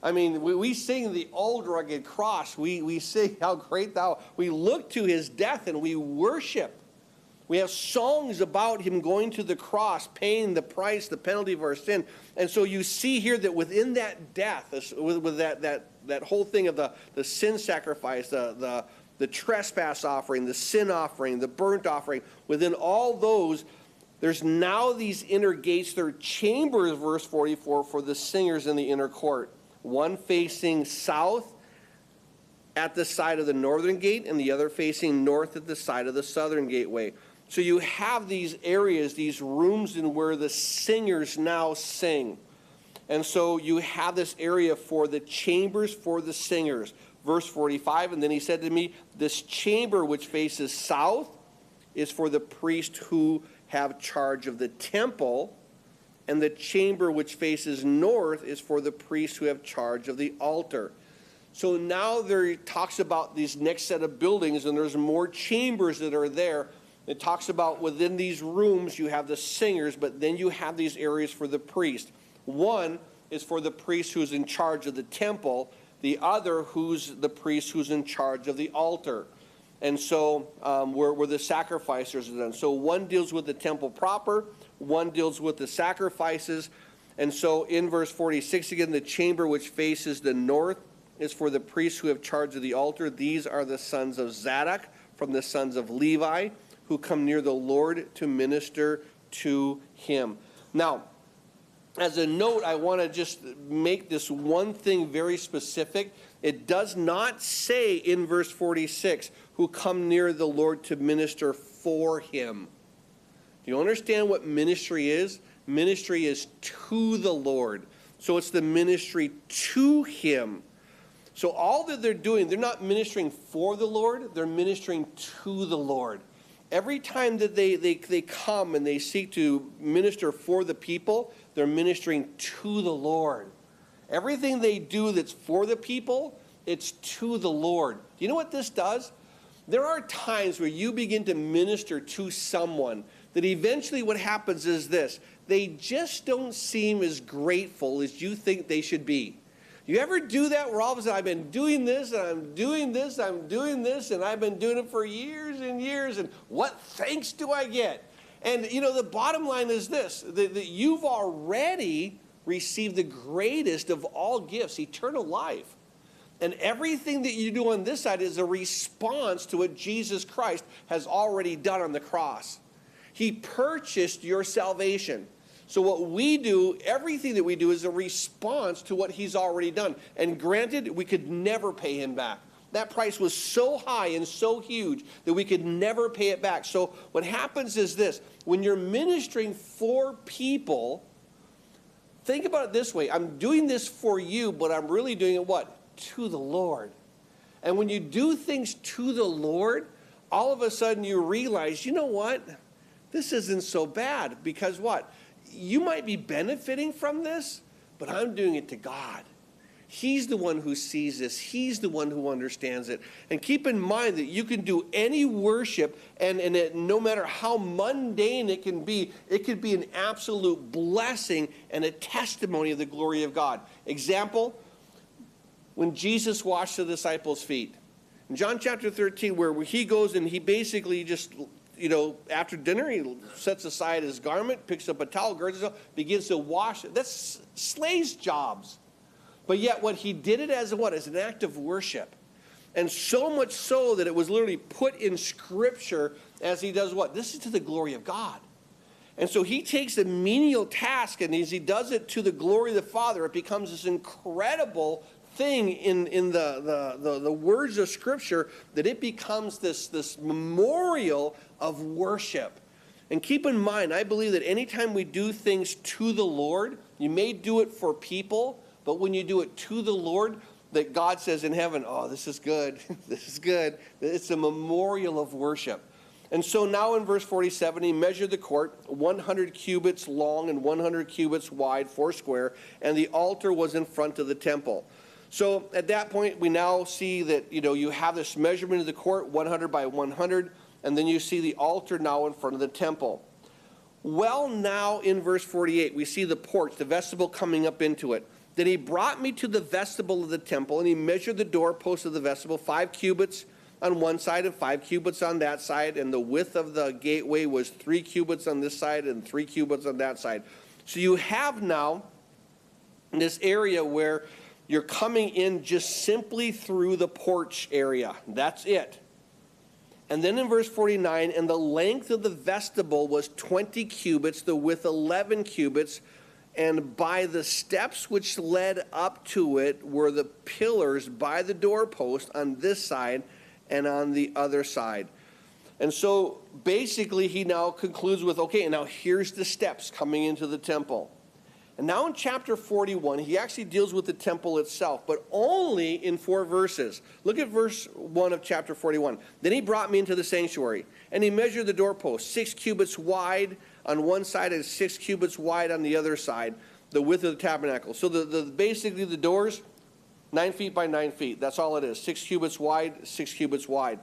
I mean, we sing the old rugged cross. We sing how great thou. We look to his death and we worship. We have songs about him going to the cross, paying the price, the penalty of our sin. And so you see here that within that death, with that whole thing of the sin sacrifice, the trespass offering, the sin offering, the burnt offering, within all those, there's now these inner gates. They're chambers, verse 44, for the singers in the inner court. One facing south at the side of the northern gate, and the other facing north at the side of the southern gateway. So you have these areas, these rooms in where the singers now sing. And so you have this area for the chambers for the singers. Verse 45, and then he said to me, this chamber which faces south is for the priests who have charge of the temple, and the chamber which faces north is for the priests who have charge of the altar. So now there talks about these next set of buildings, and there's more chambers that are there. It talks about within these rooms you have the singers, but then you have these areas for the priest. One is for the priest who's in charge of the temple. The other who's the priest who's in charge of the altar. And so where the sacrifices are done. So one deals with the temple proper. One deals with the sacrifices. And so in verse 46 again, the chamber which faces the north is for the priests who have charge of the altar. These are the sons of Zadok from the sons of Levi, who come near the Lord to minister to him. Now, as a note, I want to just make this one thing very specific. It does not say in verse 46, who come near the Lord to minister for him. Do you understand what ministry is? Ministry is to the Lord. So it's the ministry to him. So all that they're doing, they're not ministering for the Lord, they're ministering to the Lord. Every time that they come and they seek to minister for the people, they're ministering to the Lord. Everything they do that's for the people, it's to the Lord. Do you know what this does? There are times where you begin to minister to someone that eventually what happens is this. They just don't seem as grateful as you think they should be. You ever do that where all of a sudden I've been doing this and I'm doing this, I'm doing this, and I've been doing it for years and years, and what thanks do I get? And, you know, the bottom line is this, that you've already received the greatest of all gifts, eternal life. And everything that you do on this side is a response to what Jesus Christ has already done on the cross. He purchased your salvation. So what we do, everything that we do is a response to what he's already done. And granted, we could never pay him back. That price was so high and so huge that we could never pay it back. So what happens is this. When you're ministering for people, think about it this way. I'm doing this for you, but I'm really doing it what? To the Lord. And when you do things to the Lord, all of a sudden you realize, you know what? This isn't so bad. Because what? You might be benefiting from this, but I'm doing it to God. He's the one who sees this. He's the one who understands it. And keep in mind that you can do any worship, and it, no matter how mundane it can be an absolute blessing and a testimony of the glory of God. Example, when Jesus washed the disciples' feet. In John chapter 13, where he goes and he basically just, after dinner, he sets aside his garment, picks up a towel, girds himself, begins to wash it. That's slaves' jobs. But yet what he did it as what? As an act of worship. And so much so that it was literally put in Scripture as he does what? This is to the glory of God. And so he takes a menial task, and as he does it to the glory of the Father, it becomes this incredible thing in the words of Scripture that it becomes this memorial of worship. And keep in mind, I believe that anytime we do things to the Lord, you may do it for people, but when you do it to the Lord, that God says in heaven, oh, this is good, this is good. It's a memorial of worship. And so now in verse 47, he measured the court 100 cubits long and 100 cubits wide, 4 square, and the altar was in front of the temple. So at that point, we now see that, you have this measurement of the court, 100 by 100, and then you see the altar now in front of the temple. Well, now in verse 48, we see the porch, the vestibule coming up into it. Then he brought me to the vestibule of the temple, and he measured the doorpost of the vestibule, 5 cubits on one side and 5 cubits on that side, and the width of the gateway was 3 cubits on this side and 3 cubits on that side. So you have now this area where you're coming in just simply through the porch area. That's it. And then in verse 49, and the length of the vestibule was 20 cubits, the width 11 cubits, and by the steps which led up to it were the pillars by the doorpost on this side and on the other side. And so basically he now concludes with, okay, now here's the steps coming into the temple. And now in chapter 41, he actually deals with the temple itself, but only in 4 verses. Look at verse 1 of chapter 41. Then he brought me into the sanctuary, and he measured the doorpost, 6 cubits wide on one side and 6 cubits wide on the other side, the width of the tabernacle. So basically the doors, 9 feet by 9 feet. That's all it is. 6 cubits wide, 6 cubits wide.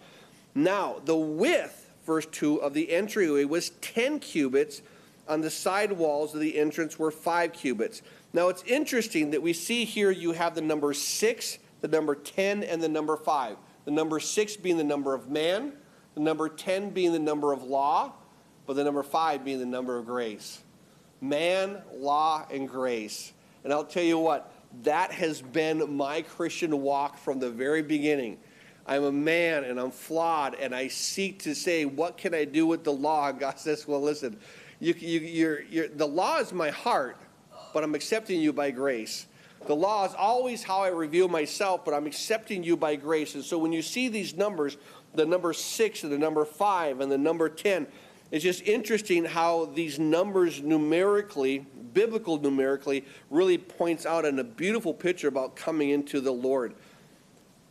Now, the width, verse 2, of the entryway was 10 cubits. On the side walls of the entrance were 5 cubits. Now, it's interesting that we see here you have the number 6, the number 10, and the number 5. The number 6 being the number of man, the number 10 being the number of law, but the number 5 being the number of grace. Man, law, and grace. And I'll tell you what, that has been my Christian walk from the very beginning. I'm a man and I'm flawed, and I seek to say, what can I do with the law? And God says, well, listen, the law is my heart, but I'm accepting you by grace. The law is always how I reveal myself, but I'm accepting you by grace. And so when you see these numbers, the number 6 and the number 5 and the number 10, it's just interesting how these numbers numerically, biblical numerically, really points out in a beautiful picture about coming into the Lord.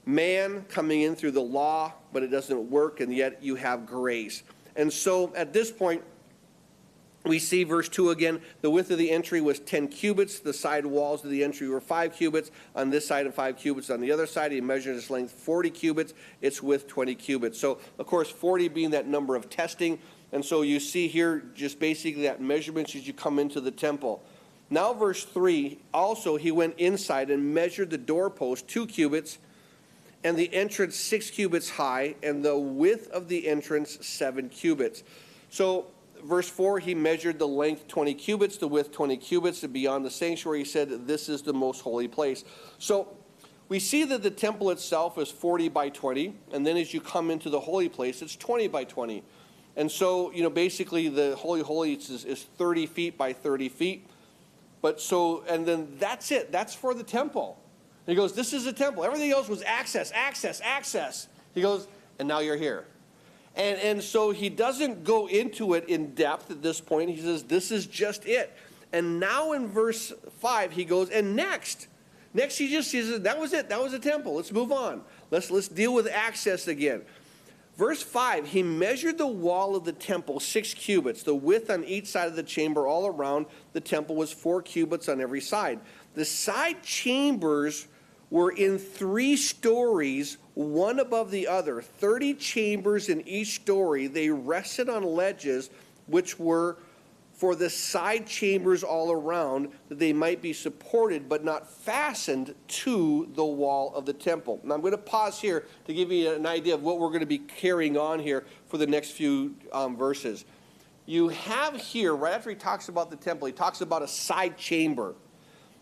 Man coming in through the law, but it doesn't work, and yet you have grace. And so at this point, we see verse 2 again. The width of the entry was 10 cubits. The side walls of the entry were 5 cubits on this side and 5 cubits on the other side. He measured its length 40 cubits, its width 20 cubits. So, of course, 40 being that number of testing. And so you see here just basically that measurements as you come into the temple. Now verse 3, also he went inside and measured the doorpost 2 cubits, and the entrance 6 cubits high, and the width of the entrance 7 cubits. So verse 4, he measured the length 20 cubits, the width 20 cubits, and beyond the sanctuary he said, this is the most holy place. So we see that the temple itself is 40 by 20, and then as you come into the holy place, it's 20 by 20. And so, basically the Holy of Holies is 30 feet by 30 feet. And then that's it. That's for the temple. And he goes, this is a temple. Everything else was access, access, access. He goes, and now you're here. And so he doesn't go into it in depth at this point. He says, this is just it. And now in verse 5, he goes, and next he just says, that was it. That was a temple. Let's move on. Let's deal with access again. Verse 5, he measured the wall of the temple 6 cubits. The width on each side of the chamber all around the temple was 4 cubits on every side. The side chambers were in 3 stories, one above the other. 30 chambers in each story. They rested on ledges, which were for the side chambers all around, that they might be supported but not fastened to the wall of the temple. Now I'm going to pause here to give you an idea of what we're going to be carrying on here for the next few verses. You have here, right after he talks about the temple, he talks about a side chamber.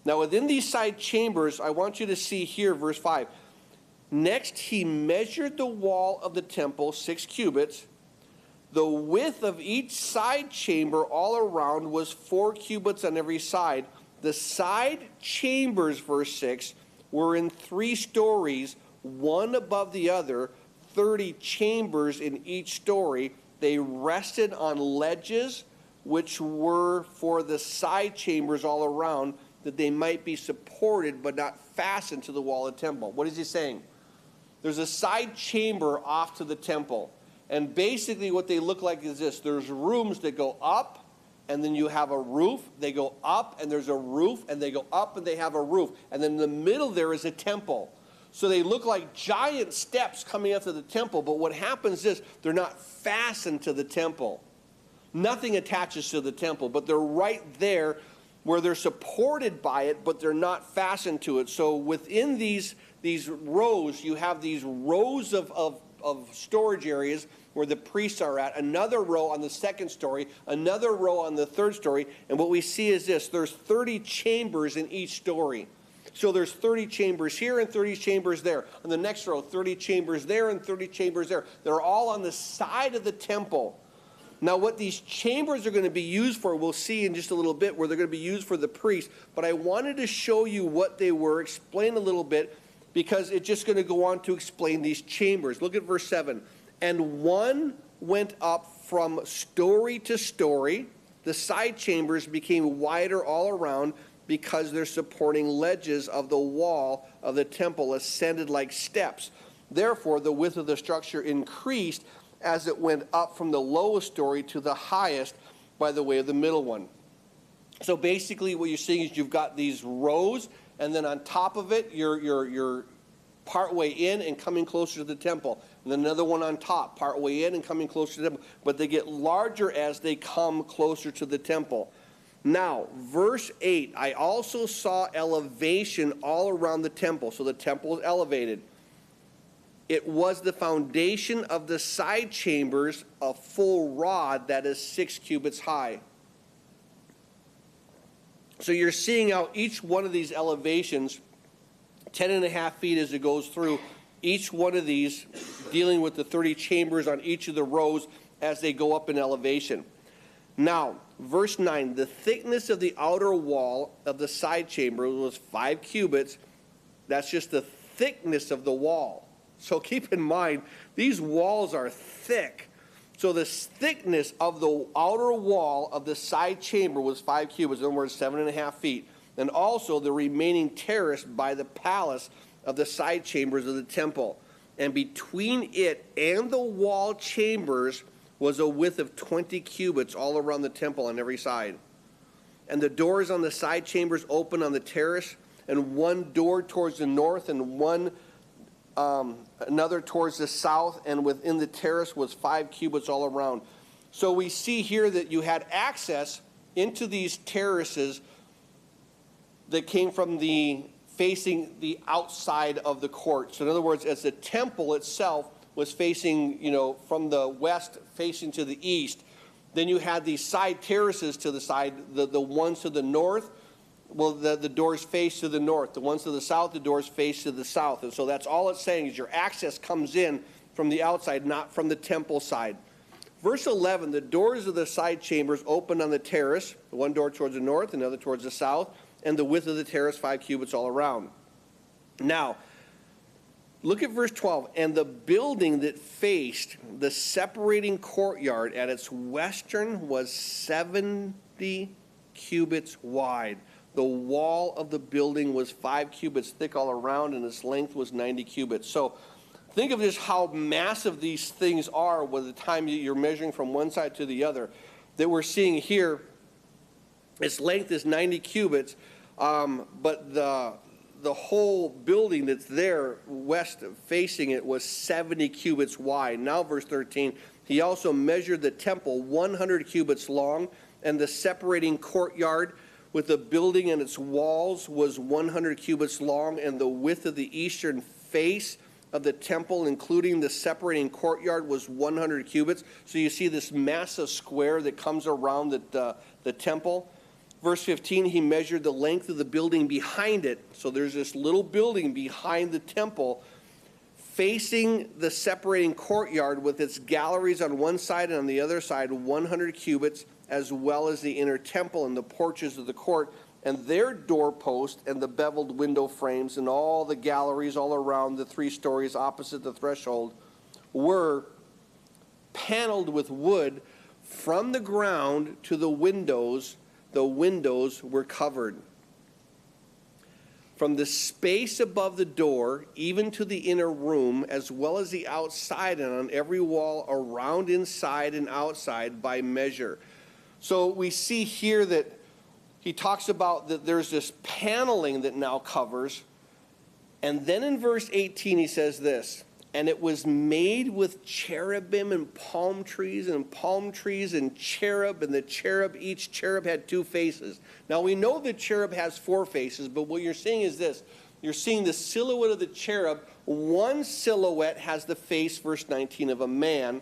Now within these side chambers, I want you to see here, verse 5. Next he measured the wall of the temple 6 cubits. The width of each side chamber all around was 4 cubits on every side. The side chambers, verse 6, were in 3 stories, one above the other, 30 chambers in each story. They rested on ledges, which were for the side chambers all around, that they might be supported but not fastened to the wall of the temple. What is he saying? There's a side chamber off to the temple. And basically what they look like is this. There's rooms that go up, and then you have a roof. They go up, and there's a roof, and they go up, and they have a roof. And then in the middle there is a temple. So they look like giant steps coming up to the temple, but what happens is they're not fastened to the temple. Nothing attaches to the temple, but they're right there where they're supported by it, but they're not fastened to it. So within these rows, you have these rows of storage areas where the priests are at, another row on the second story, another row on the third story, and what we see is this. There's 30 chambers in each story. So there's 30 chambers here and 30 chambers there. On the next row, 30 chambers there and 30 chambers there. They're all on the side of the temple. Now what these chambers are going to be used for, we'll see in just a little bit, where they're going to be used for the priests. But I wanted to show you what they were, explain a little bit, because it's just going to go on to explain these chambers. Look at verse 7. And one went up from story to story. The side chambers became wider all around, because their supporting ledges of the wall of the temple ascended like steps. Therefore, the width of the structure increased as it went up from the lowest story to the highest by the way of the middle one. So basically what you're seeing is you've got these rows, and then on top of it, you're partway in and coming closer to the temple. And then another one on top, partway in and coming closer to the temple. But they get larger as they come closer to the temple. Now, verse 8, I also saw elevation all around the temple. So the temple is elevated. It was the foundation of the side chambers, a full rod that is 6 cubits high. So you're seeing out each one of these elevations, 10.5 feet as it goes through, each one of these dealing with the 30 chambers on each of the rows as they go up in elevation. Now, verse 9, the thickness of the outer wall of the side chamber was 5 cubits. That's just the thickness of the wall. So keep in mind, these walls are thick. So the thickness of the outer wall of the side chamber was 5 cubits, in other words, 7.5 feet. And also the remaining terrace by the palace of the side chambers of the temple. And between it and the wall chambers was a width of 20 cubits all around the temple on every side. And the doors on the side chambers open on the terrace, and one door towards the north and another towards the south, and within the terrace was 5 cubits all around. So we see here that you had access into these terraces that came from facing the outside of the court. So in other words, as the temple itself was facing, from the west facing to the east, then you had these side terraces to the side, the ones to the north, well, the doors face to the north. The ones to the south, the doors face to the south. And so that's all it's saying is your access comes in from the outside, not from the temple side. Verse 11, the doors of the side chambers opened on the terrace, one door towards the north, another towards the south, and the width of the terrace 5 cubits all around. Now, look at verse 12. And the building that faced the separating courtyard at its western was 70 cubits wide. The wall of the building was 5 cubits thick all around, and its length was 90 cubits. So think of just how massive these things are by the time you're measuring from one side to the other. That we're seeing here, its length is 90 cubits, but the whole building that's there west facing it was 70 cubits wide. Now verse 13, he also measured the temple 100 cubits long, and the separating courtyard with the building and its walls was 100 cubits long, and the width of the eastern face of the temple, including the separating courtyard, was 100 cubits. So you see this massive square that comes around the temple. Verse 15, he measured the length of the building behind it. So there's this little building behind the temple facing the separating courtyard with its galleries on one side and on the other side 100 cubits, as well as the inner temple and the porches of the court and their doorpost and the beveled window frames and all the galleries all around the 3 stories opposite the threshold were paneled with wood from the ground to the windows. The windows were covered. from the space above the door, even to the inner room, as well as the outside and on every wall around, inside and outside by measure. So we see here that he talks about that there's this paneling that now covers. And then in verse 18 he says this, and it was made with cherubim and palm trees and cherub, and the cherub, each cherub had 2 faces. Now we know the cherub has 4 faces, but what you're seeing is this. You're seeing the silhouette of the cherub. One silhouette has the face, verse 19, of a man,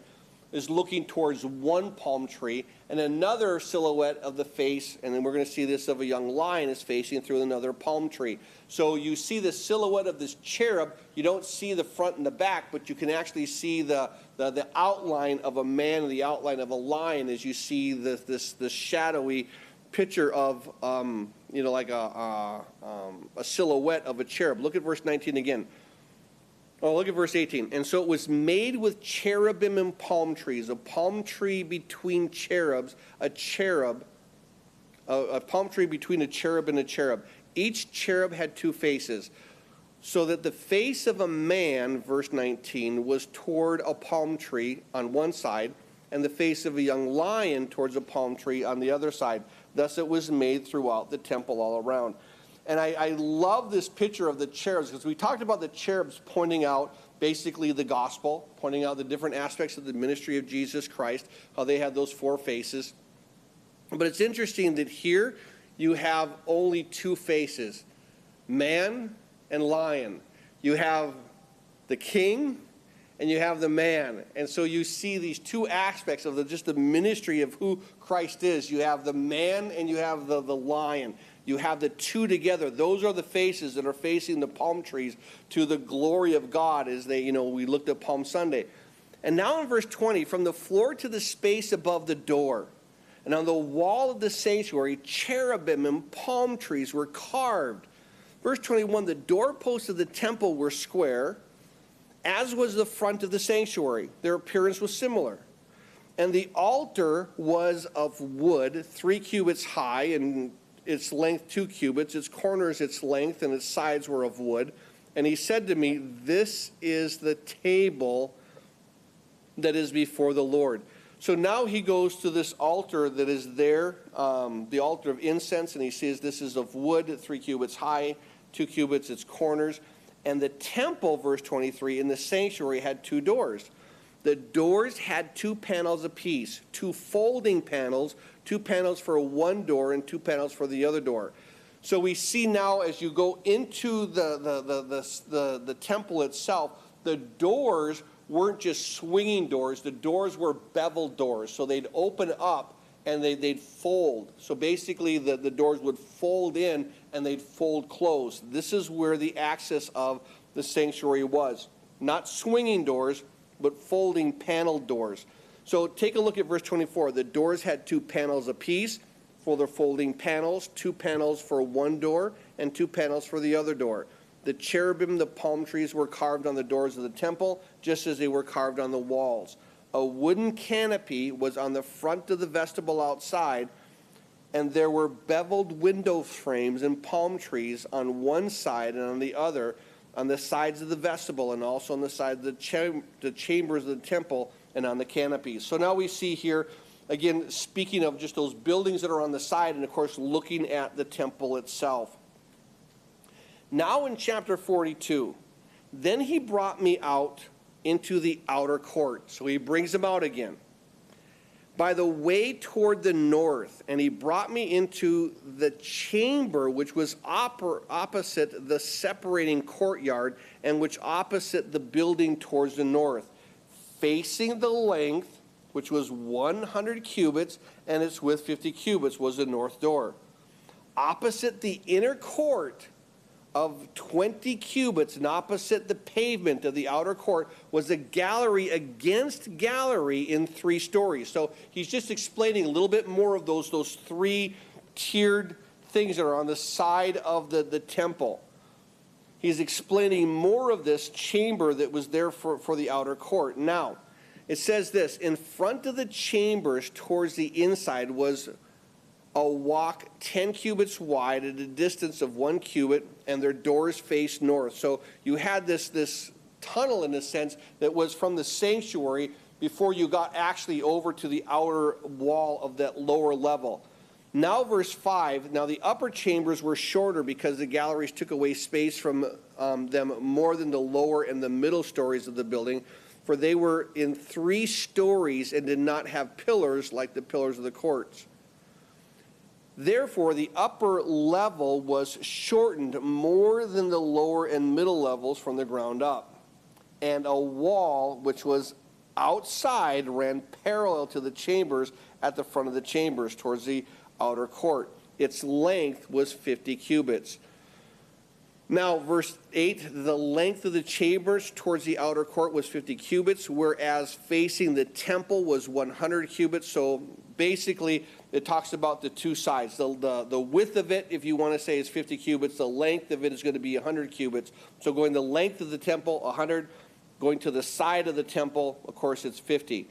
is looking towards one palm tree, and another silhouette of the face, and then we're going to see this, of a young lion is facing through another palm tree. So you see the silhouette of this cherub. You don't see the front and the back, but you can actually see the outline of a man and the outline of a lion as you see this shadowy picture of, like a silhouette of a cherub. Look at verse 19 again. Oh, look at verse 18. And so it was made with cherubim and palm trees, a palm tree between cherubs, a palm tree between a cherub and a cherub. Each cherub had 2 faces, so that the face of a man, verse 19, was toward a palm tree on one side, and the face of a young lion towards a palm tree on the other side. Thus it was made throughout the temple all around. And I love this picture of the cherubs, because we talked about the cherubs pointing out basically the gospel, pointing out the different aspects of the ministry of Jesus Christ, how they had those 4 faces. But it's interesting that here you have only 2 faces, man and lion. You have the king and you have the man. And so you see these 2 aspects of just the ministry of who Christ is. You have the man and you have the lion. You have the 2 together. Those are the faces that are facing the palm trees to the glory of God, as we looked at Palm Sunday. And now in verse 20, from the floor to the space above the door, and on the wall of the sanctuary, cherubim and palm trees were carved. Verse 21, the doorposts of the temple were square, as was the front of the sanctuary. Their appearance was similar. And the altar was of wood, 3 cubits high, and its length 2 cubits, its corners its length, and its sides were of wood. And he said to me, this is the table that is before the Lord. So now he goes to this altar that is there, the altar of incense, and he says this is of wood, 3 cubits high, 2 cubits its corners. And the temple, verse 23, in the sanctuary had 2 doors. The doors had 2 panels apiece, 2 folding panels, 2 panels for one door and 2 panels for the other door. So we see now as you go into the temple itself, the doors weren't just swinging doors. The doors were beveled doors. So they'd open up and they'd fold. So basically the doors would fold in and they'd fold closed. This is where the access of the sanctuary was. Not swinging doors, but folding paneled doors. So take a look at verse 24. The doors had 2 panels apiece for their folding panels, 2 panels for one door and 2 panels for the other door. The cherubim, the palm trees were carved on the doors of the temple, just as they were carved on the walls. A wooden canopy was on the front of the vestibule outside, and there were beveled window frames and palm trees on one side and on the other, on the sides of the vestibule and also on the sides of the chambers of the temple and on the canopies. So now we see here, again, speaking of just those buildings that are on the side and, of course, looking at the temple itself. Now in chapter 42, then he brought me out into the outer court. So he brings him out again. By the way toward the north, and he brought me into the chamber which was opposite the separating courtyard and which opposite the building towards the north, facing the length, which was 100 cubits, and its width 50 cubits, was the north door. Opposite the inner court of 20 cubits, and opposite the pavement of the outer court was a gallery against gallery in 3 stories. So he's just explaining a little bit more of those 3 tiered things that are on the side of the temple. He's explaining more of this chamber that was there for the outer court. Now, it says this, in front of the chambers towards the inside was a walk 10 cubits wide at a distance of 1 cubit, and their doors faced north. So you had this tunnel, in a sense, that was from the sanctuary before you got actually over to the outer wall of that lower level. Now verse 5, now the upper chambers were shorter because the galleries took away space from them more than the lower and the middle stories of the building, for they were in 3 stories and did not have pillars like the pillars of the courts. Therefore, the upper level was shortened more than the lower and middle levels from the ground up. And a wall which was outside ran parallel to the chambers at the front of the chambers towards the outer court. Its length was 50 cubits. Now, verse 8, the length of the chambers towards the outer court was 50 cubits, whereas facing the temple was 100 cubits. So basically, it talks about the 2 sides. The width of it, if you want to say, is 50 cubits. The length of it is going to be 100 cubits. So going the length of the temple, 100. Going to the side of the temple, of course, it's 50.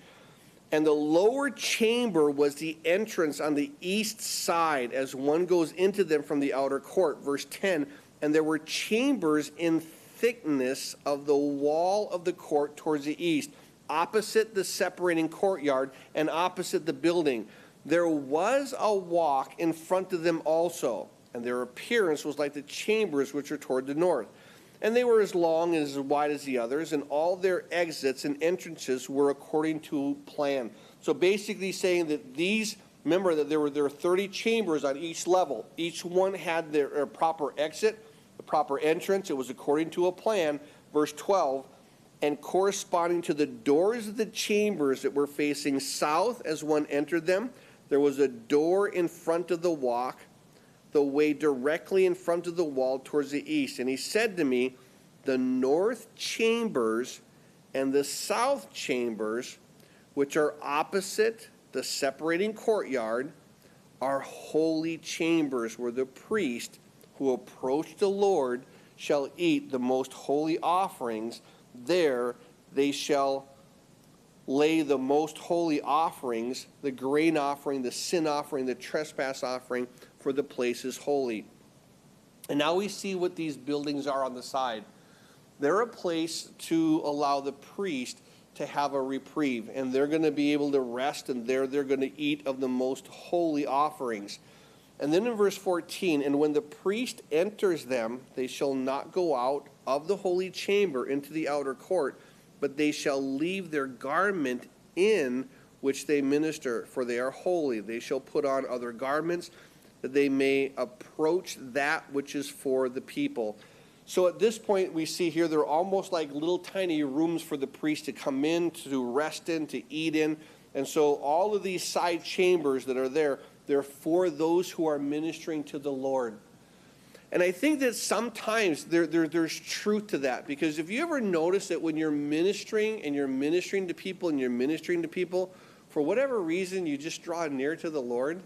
And the lower chamber was the entrance on the east side as one goes into them from the outer court. Verse 10, and there were chambers in thickness of the wall of the court towards the east, opposite the separating courtyard and opposite the building. There was a walk in front of them also, and their appearance was like the chambers which are toward the north. And they were as long and as wide as the others, and all their exits and entrances were according to plan. So basically saying that these, remember that there were 30 chambers on each level. Each one had their proper exit, the proper entrance. It was according to a plan. Verse 12, and corresponding to the doors of the chambers that were facing south as one entered them, there was a door in front of the walk, the way directly in front of the wall towards the east. And he said to me, the north chambers and the south chambers, which are opposite the separating courtyard, are holy chambers where the priest who approach the Lord shall eat the most holy offerings. There they shall lay the most holy offerings, the grain offering, the sin offering, the trespass offering, for the place is holy. And now we see what these buildings are on the side. They're a place to allow the priest to have a reprieve, and they're going to be able to rest, and there they're going to eat of the most holy offerings. And then in verse 14, and when the priest enters them, they shall not go out of the holy chamber into the outer court, but they shall leave their garment in which they minister, for they are holy. They shall put on other garments, that they may approach that which is for the people. So at this point, we see here they're almost like little tiny rooms for the priest to come in, to rest in, to eat in. And so all of these side chambers that are there, they're for those who are ministering to the Lord. And I think that sometimes there's truth to that, because if you ever notice that when you're ministering and you're ministering to people, for whatever reason, you just draw near to the Lord.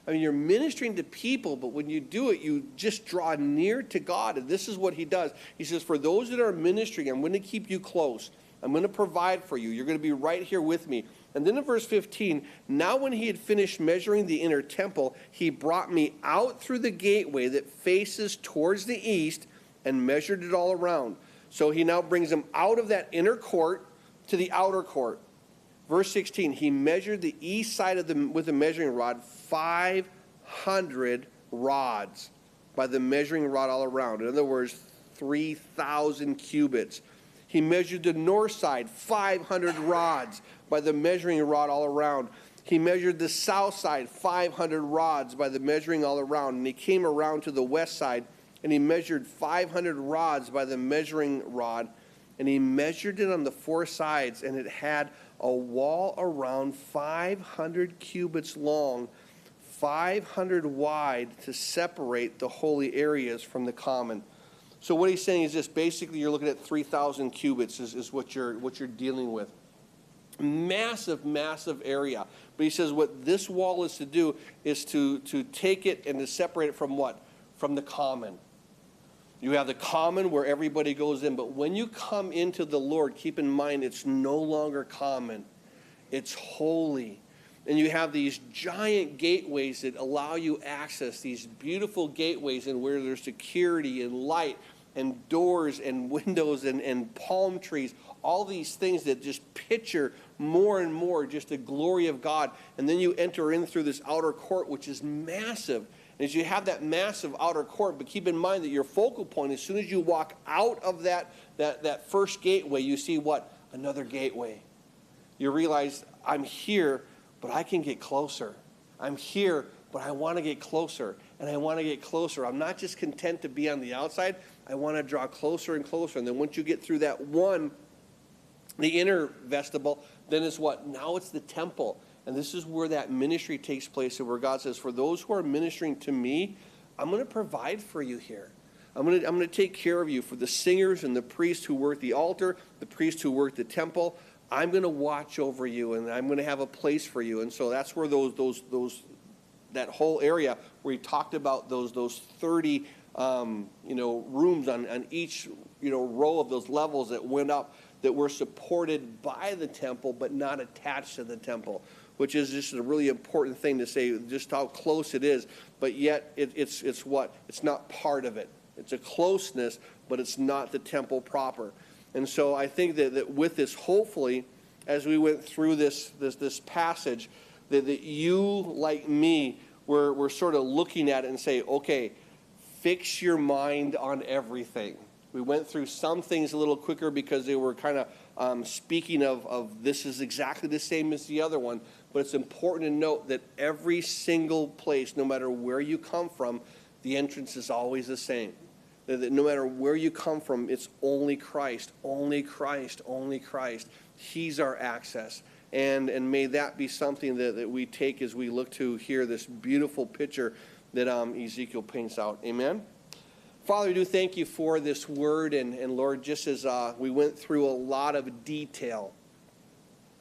I mean, you're ministering to people, but when you do it, you just draw near to God. And this is what he does. He says, for those that are ministering, I'm going to keep you close. I'm going to provide for you. You're going to be right here with me. And then in verse 15, now when he had finished measuring the inner temple, he brought me out through the gateway that faces towards the east and measured it all around. So he now brings him out of that inner court to the outer court. Verse 16, he measured the east side of with a measuring rod, 500 rods by the measuring rod all around. In other words, 3,000 cubits. He measured the north side, 500 rods by the measuring rod all around. He measured the south side, 500 rods by the measuring all around. And he came around to the west side, and he measured 500 rods by the measuring rod. And he measured it on the 4 sides, and it had a wall around 500 cubits long, 500 wide, to separate the holy areas from the common. So what he's saying is this: basically, you're looking at 3,000 cubits is what you're dealing with. Massive, massive area. But he says what this wall is to do is to take it and to separate it from what? From the common. You have the common where everybody goes in, but when you come into the Lord, keep in mind it's no longer common. It's holy. And you have these giant gateways that allow you access, these beautiful gateways, and where there's security and light and doors and windows and palm trees, all these things that just picture more and more just the glory of God. And then you enter in through this outer court, which is massive. And as you have that massive outer court, but keep in mind that your focal point, as soon as you walk out of that first gateway, you see what? Another gateway. You realize, I'm here, but I can get closer. I'm here, but I want to get closer, and I want to get closer. I'm not just content to be on the outside. I want to draw closer and closer. And then once you get through that one, the inner vestibule, then it's what? Now it's the temple. And this is where that ministry takes place, and where God says, for those who are ministering to me, I'm going to provide for you here. I'm going to take care of you. For the singers and the priests who work the altar, the priests who work the temple, I'm going to watch over you, and I'm going to have a place for you. And so that's where that whole area where he talked about those 30 rooms on each row of those levels that went up, that were supported by the temple but not attached to the temple, which is just a really important thing to say, just how close it is. But yet it's what? It's not part of it. It's a closeness, but it's not the temple proper. And so I think that with this, hopefully, as we went through this passage, that you, like me, were sort of looking at it and say, okay, fix your mind on everything. We went through some things a little quicker because they were kind of speaking of this is exactly the same as the other one. But it's important to note that every single place, no matter where you come from, the entrance is always the same. That no matter where you come from, it's only Christ, only Christ, only Christ. He's our access. And may that be something that we take as we look to hear this beautiful picture that Ezekiel paints out. Amen? Father, we do thank you for this word. And Lord, just as we went through a lot of detail,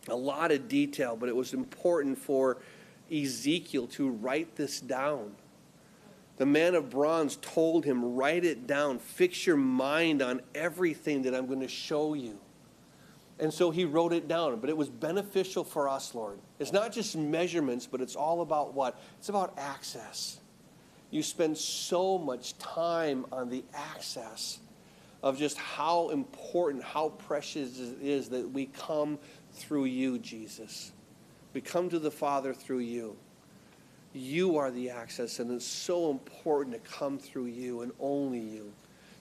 but it was important for Ezekiel to write this down. The man of bronze told him, write it down, fix your mind on everything that I'm going to show you. And so he wrote it down, but it was beneficial for us, Lord. It's not just measurements, but it's all about what? It's about access. You spend so much time on the access of just how important, how precious it is that we come through you, Jesus. We come to the Father through you. You are the access, and it's so important to come through you and only you.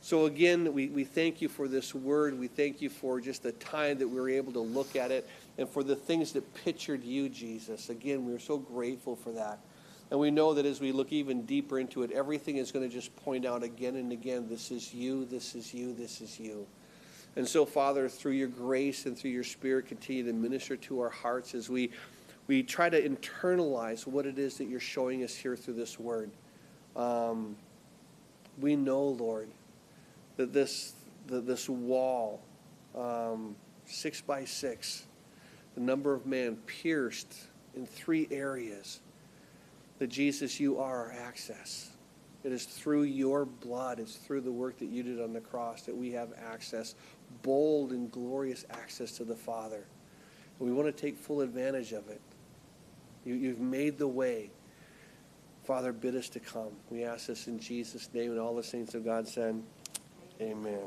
So again, we thank you for this word. We thank you for just the time that we were able to look at it and for the things that pictured you, Jesus. Again, we're so grateful for that. And we know that as we look even deeper into it, everything is going to just point out again and again, this is you, this is you, this is you. And so, Father, through your grace and through your Spirit, continue to minister to our hearts as we try to internalize what it is that you're showing us here through this word. We know, Lord, that this wall, 6 by 6, the number of man pierced in 3 areas, that Jesus, you are our access. It is through your blood, it's through the work that you did on the cross that we have access, bold and glorious access to the Father. And we want to take full advantage of it. You've made the way. Father, bid us to come. We ask this in Jesus' name, and all the saints of God said, amen.